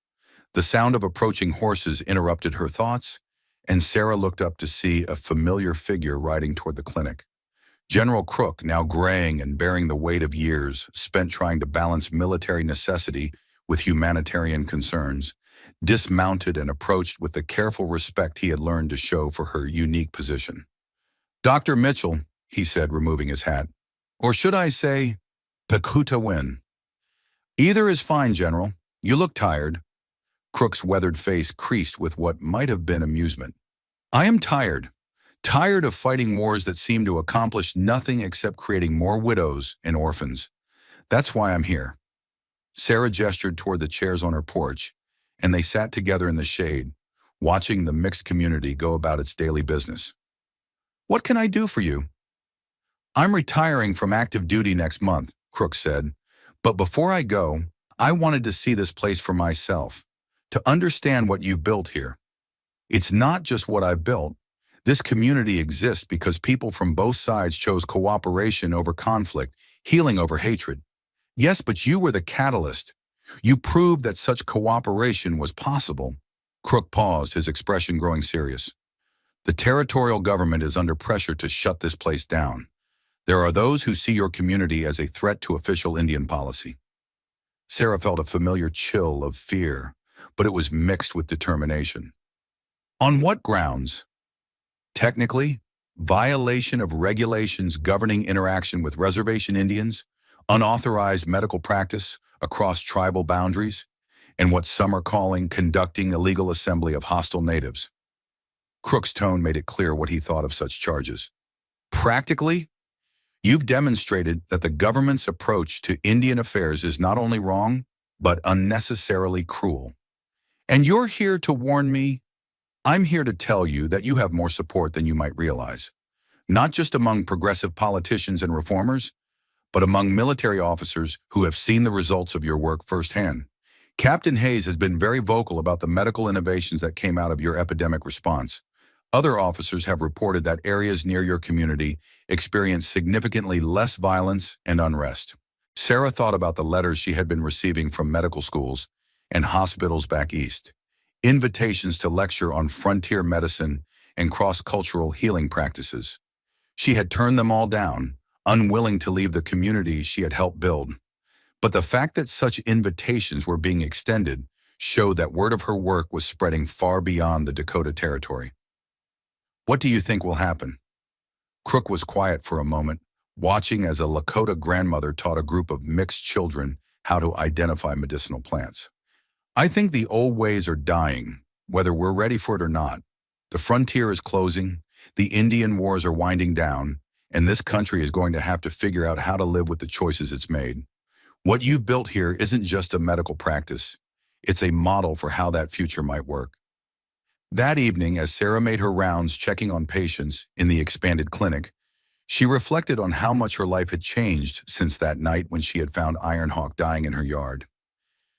The sound of approaching horses interrupted her thoughts, and Sarah looked up to see a familiar figure riding toward the clinic. General Crook, now graying and bearing the weight of years spent trying to balance military necessity with humanitarian concerns, dismounted and approached with the careful respect he had learned to show for her unique position. "Dr. Mitchell," he said, removing his hat. "Or should I say, Lakota Win?" "Either is fine, General. You look tired." Crook's weathered face creased with what might have been amusement. "I am tired. Tired of fighting wars that seem to accomplish nothing except creating more widows and orphans. That's why I'm here." Sarah gestured toward the chairs on her porch, and they sat together in the shade, watching the mixed community go about its daily business. "What can I do for you?" "I'm retiring from active duty next month," Crook said. "But before I go, I wanted to see this place for myself, to understand what you've built here. It's not just what I've built. This community exists because people from both sides chose cooperation over conflict, healing over hatred. Yes, but you were the catalyst. You proved that such cooperation was possible." Crook paused, his expression growing serious. "The territorial government is under pressure to shut this place down. There are those who see your community as a threat to official Indian policy." Sarah felt a familiar chill of fear, but it was mixed with determination. "On what grounds?" "Technically, violation of regulations governing interaction with reservation Indians, unauthorized medical practice across tribal boundaries, and what some are calling conducting illegal assembly of hostile natives." Crook's tone made it clear what he thought of such charges. "Practically, you've demonstrated that the government's approach to Indian affairs is not only wrong, but unnecessarily cruel. And you're here to warn me? I'm here to tell you that you have more support than you might realize, not just among progressive politicians and reformers, but among military officers who have seen the results of your work firsthand. Captain Hayes has been very vocal about the medical innovations that came out of your epidemic response. Other officers have reported that areas near your community experienced significantly less violence and unrest." Sarah thought about the letters she had been receiving from medical schools and hospitals back east, invitations to lecture on frontier medicine and cross-cultural healing practices. She had turned them all down, unwilling to leave the community she had helped build. But the fact that such invitations were being extended showed that word of her work was spreading far beyond the Dakota territory. "What do you think will happen?" Crook was quiet for a moment, watching as a Lakota grandmother taught a group of mixed children how to identify medicinal plants. "I think the old ways are dying, whether we're ready for it or not. The frontier is closing, the Indian wars are winding down, and this country is going to have to figure out how to live with the choices it's made. What you've built here isn't just a medical practice. It's a model for how that future might work. That evening, as Sarah made her rounds checking on patients in the expanded clinic, she reflected on how much her life had changed since that night when she had found Ironhawk dying in her yard.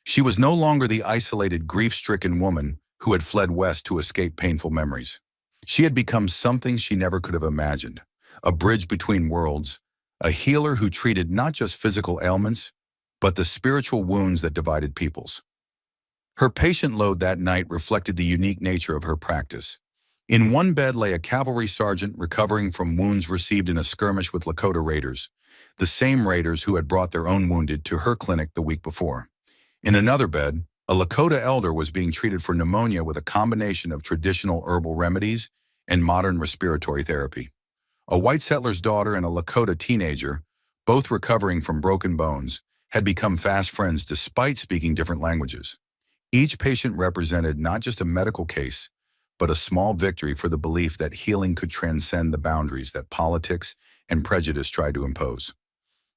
She was no longer the isolated, grief-stricken woman who had fled west to escape painful memories. She had become something she never could have imagined, a bridge between worlds, a healer who treated not just physical ailments, but the spiritual wounds that divided peoples. Her patient load that night reflected the unique nature of her practice. In one bed lay a cavalry sergeant recovering from wounds received in a skirmish with Lakota raiders, the same raiders who had brought their own wounded to her clinic the week before. In another bed, a Lakota elder was being treated for pneumonia with a combination of traditional herbal remedies and modern respiratory therapy. A white settler's daughter and a Lakota teenager, both recovering from broken bones, had become fast friends despite speaking different languages. Each patient represented not just a medical case, but a small victory for the belief that healing could transcend the boundaries that politics and prejudice tried to impose.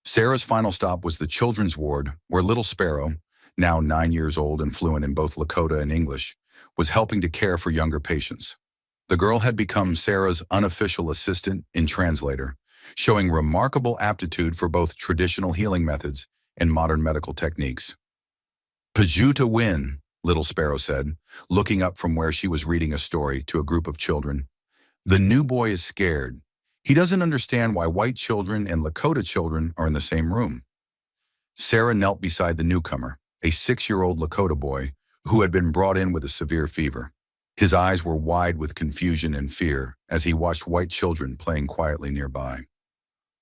Sarah's final stop was the children's ward, where Little Sparrow, now 9 years old and fluent in both Lakota and English, was helping to care for younger patients. The girl had become Sarah's unofficial assistant and translator, showing remarkable aptitude for both traditional healing methods and modern medical techniques. "Pajuta win," Little Sparrow said, looking up from where she was reading a story to a group of children. "The new boy is scared. He doesn't understand why white children and Lakota children are in the same room." Sarah knelt beside the newcomer, a 6-year-old Lakota boy who had been brought in with a severe fever. His eyes were wide with confusion and fear as he watched white children playing quietly nearby.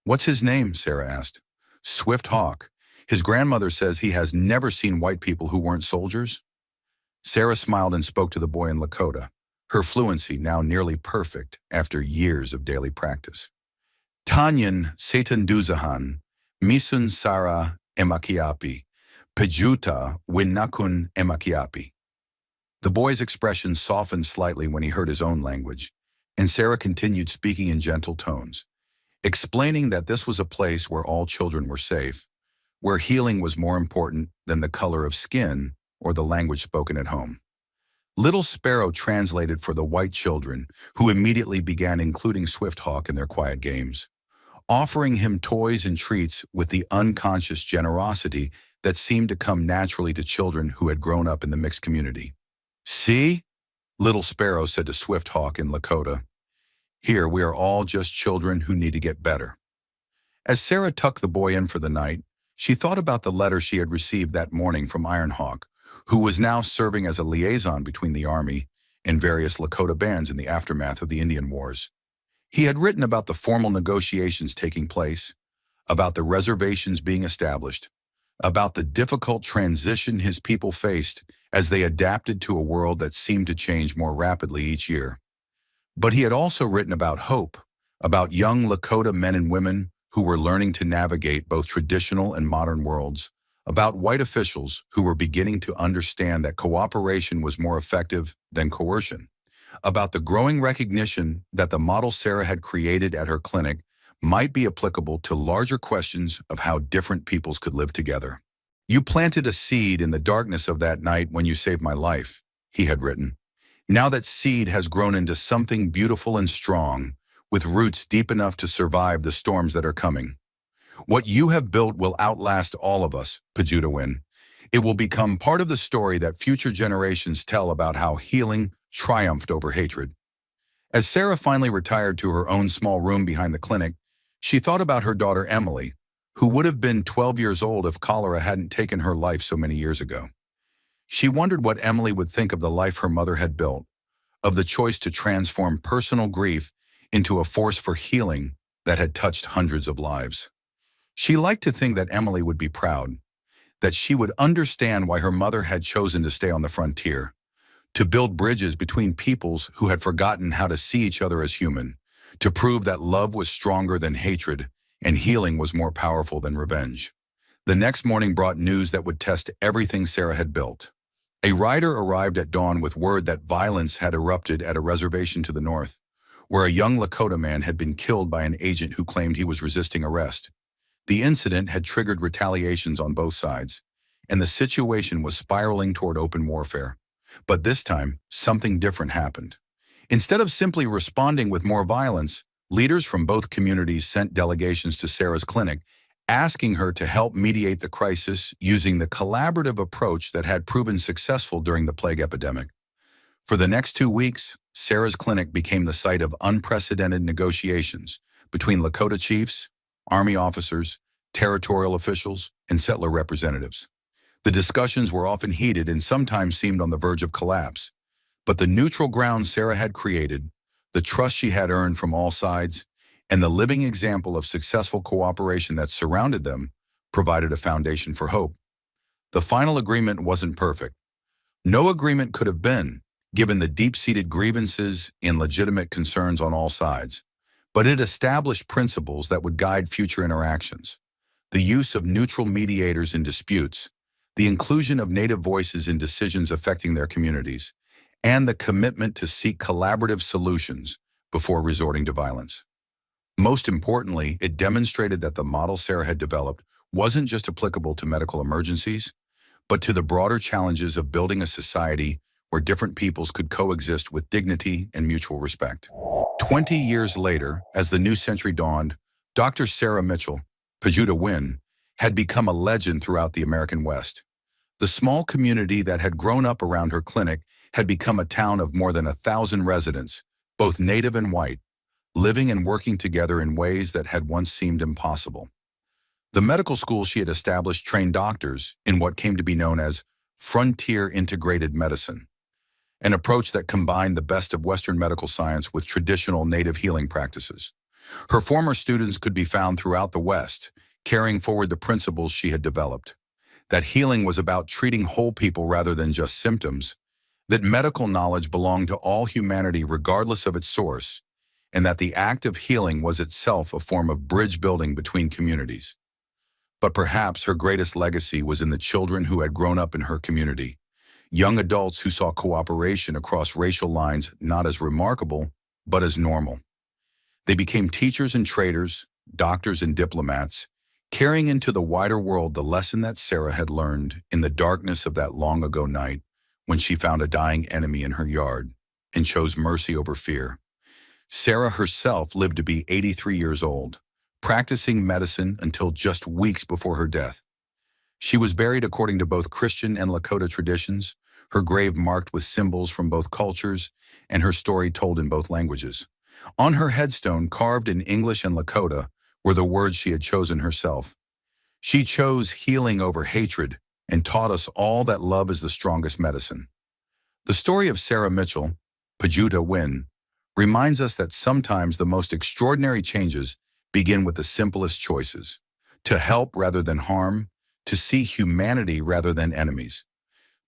"What's his name?" Sarah asked. "Swift Hawk. His grandmother says he has never seen white people who weren't soldiers." Sarah smiled and spoke to the boy in Lakota, her fluency now nearly perfect after years of daily practice. "Tanyan Setanduzahan, Misun Sara Emakiapi, Pajuta Winnakun Emakiapi." The boy's expression softened slightly when he heard his own language, and Sarah continued speaking in gentle tones, explaining that this was a place where all children were safe, where healing was more important than the color of skin or the language spoken at home. Little Sparrow translated for the white children, who immediately began including Swift Hawk in their quiet games, offering him toys and treats with the unconscious generosity that seemed to come naturally to children who had grown up in the mixed community. "See?" Little Sparrow said to Swift Hawk in Lakota. "Here we are all just children who need to get better." As Sarah tucked the boy in for the night, she thought about the letter she had received that morning from Ironhawk, who was now serving as a liaison between the Army and various Lakota bands in the aftermath of the Indian Wars. He had written about the formal negotiations taking place, about the reservations being established, about the difficult transition his people faced as they adapted to a world that seemed to change more rapidly each year. But he had also written about hope, about young Lakota men and women who were learning to navigate both traditional and modern worlds, about white officials who were beginning to understand that cooperation was more effective than coercion, about the growing recognition that the model Sarah had created at her clinic might be applicable to larger questions of how different peoples could live together. "You planted a seed in the darkness of that night when you saved my life," he had written. "Now that seed has grown into something beautiful and strong, with roots deep enough to survive the storms that are coming. What you have built will outlast all of us, Pajuta Win. It will become part of the story that future generations tell about how healing triumphed over hatred." As Sarah finally retired to her own small room behind the clinic, she thought about her daughter Emily, who would have been 12 years old if cholera hadn't taken her life so many years ago. She wondered what Emily would think of the life her mother had built, of the choice to transform personal grief into a force for healing that had touched hundreds of lives. She liked to think that Emily would be proud, that she would understand why her mother had chosen to stay on the frontier, to build bridges between peoples who had forgotten how to see each other as human, to prove that love was stronger than hatred and healing was more powerful than revenge. The next morning brought news that would test everything Sarah had built. A rider arrived at dawn with word that violence had erupted at a reservation to the north, where a young Lakota man had been killed by an agent who claimed he was resisting arrest. The incident had triggered retaliations on both sides, and the situation was spiraling toward open warfare. But this time, something different happened. Instead of simply responding with more violence, leaders from both communities sent delegations to Sarah's clinic, asking her to help mediate the crisis using the collaborative approach that had proven successful during the plague epidemic. For the next 2 weeks, Sarah's clinic became the site of unprecedented negotiations between Lakota chiefs, Army officers, territorial officials, and settler representatives. The discussions were often heated and sometimes seemed on the verge of collapse. But the neutral ground Sarah had created, the trust she had earned from all sides, and the living example of successful cooperation that surrounded them provided a foundation for hope. The final agreement wasn't perfect. No agreement could have been, given the deep-seated grievances and legitimate concerns on all sides. But it established principles that would guide future interactions. The use of neutral mediators in disputes, the inclusion of Native voices in decisions affecting their communities, and the commitment to seek collaborative solutions before resorting to violence. Most importantly, it demonstrated that the model Sarah had developed wasn't just applicable to medical emergencies, but to the broader challenges of building a society where different peoples could coexist with dignity and mutual respect. 20 years later, as the new century dawned, Dr. Sarah Mitchell, Pajuta Win, had become a legend throughout the American West. The small community that had grown up around her clinic had become a town of more than 1,000 residents, both native and white, living and working together in ways that had once seemed impossible. The medical school she had established trained doctors in what came to be known as frontier integrated medicine, an approach that combined the best of Western medical science with traditional native healing practices. Her former students could be found throughout the West, carrying forward the principles she had developed. That healing was about treating whole people rather than just symptoms, that medical knowledge belonged to all humanity regardless of its source, and that the act of healing was itself a form of bridge building between communities. But perhaps her greatest legacy was in the children who had grown up in her community, young adults who saw cooperation across racial lines not as remarkable, but as normal. They became teachers and traders, doctors and diplomats, carrying into the wider world the lesson that Sarah had learned in the darkness of that long-ago night when she found a dying enemy in her yard and chose mercy over fear. Sarah herself lived to be 83 years old, practicing medicine until just weeks before her death. She was buried according to both Christian and Lakota traditions, her grave marked with symbols from both cultures, and her story told in both languages. On her headstone, carved in English and Lakota, were the words she had chosen herself. She chose healing over hatred and taught us all that love is the strongest medicine. The story of Sarah Mitchell, Pajuta Win, reminds us that sometimes the most extraordinary changes begin with the simplest choices: to help rather than harm, to see humanity rather than enemies.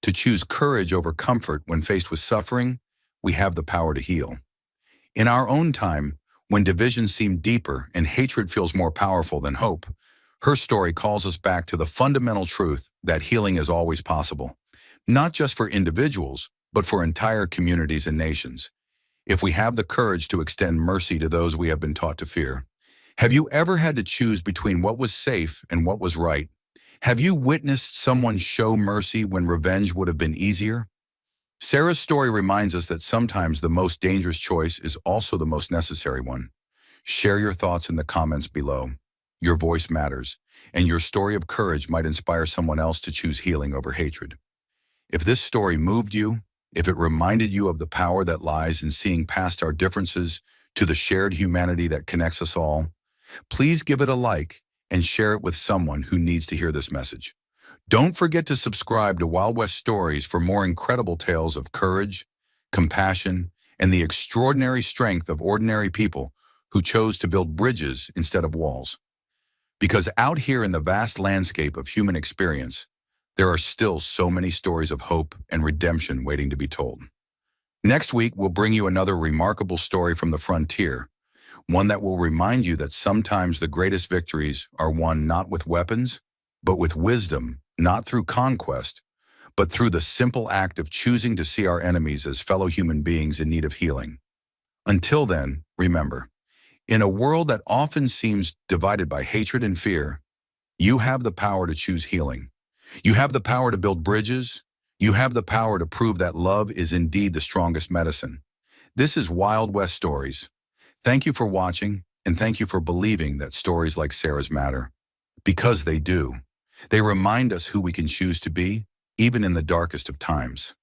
To choose courage over comfort when faced with suffering, we have the power to heal. In our own time, when divisions seem deeper and hatred feels more powerful than hope, her story calls us back to the fundamental truth that healing is always possible, not just for individuals, but for entire communities and nations, if we have the courage to extend mercy to those we have been taught to fear. Have you ever had to choose between what was safe and what was right? Have you witnessed someone show mercy when revenge would have been easier? Sarah's story reminds us that sometimes the most dangerous choice is also the most necessary one. Share your thoughts in the comments below. Your voice matters, and your story of courage might inspire someone else to choose healing over hatred. If this story moved you, if it reminded you of the power that lies in seeing past our differences to the shared humanity that connects us all, please give it a like and share it with someone who needs to hear this message. Don't forget to subscribe to Wild West Stories for more incredible tales of courage, compassion, and the extraordinary strength of ordinary people who chose to build bridges instead of walls. Because out here in the vast landscape of human experience, there are still so many stories of hope and redemption waiting to be told. Next week, we'll bring you another remarkable story from the frontier, one that will remind you that sometimes the greatest victories are won not with weapons, but with wisdom, not through conquest, but through the simple act of choosing to see our enemies as fellow human beings in need of healing. Until then, remember, in a world that often seems divided by hatred and fear, you have the power to choose healing. You have the power to build bridges. You have the power to prove that love is indeed the strongest medicine. This is Wild West Stories. Thank you for watching, and thank you for believing that stories like Sarah's matter. Because they do. They remind us who we can choose to be, even in the darkest of times.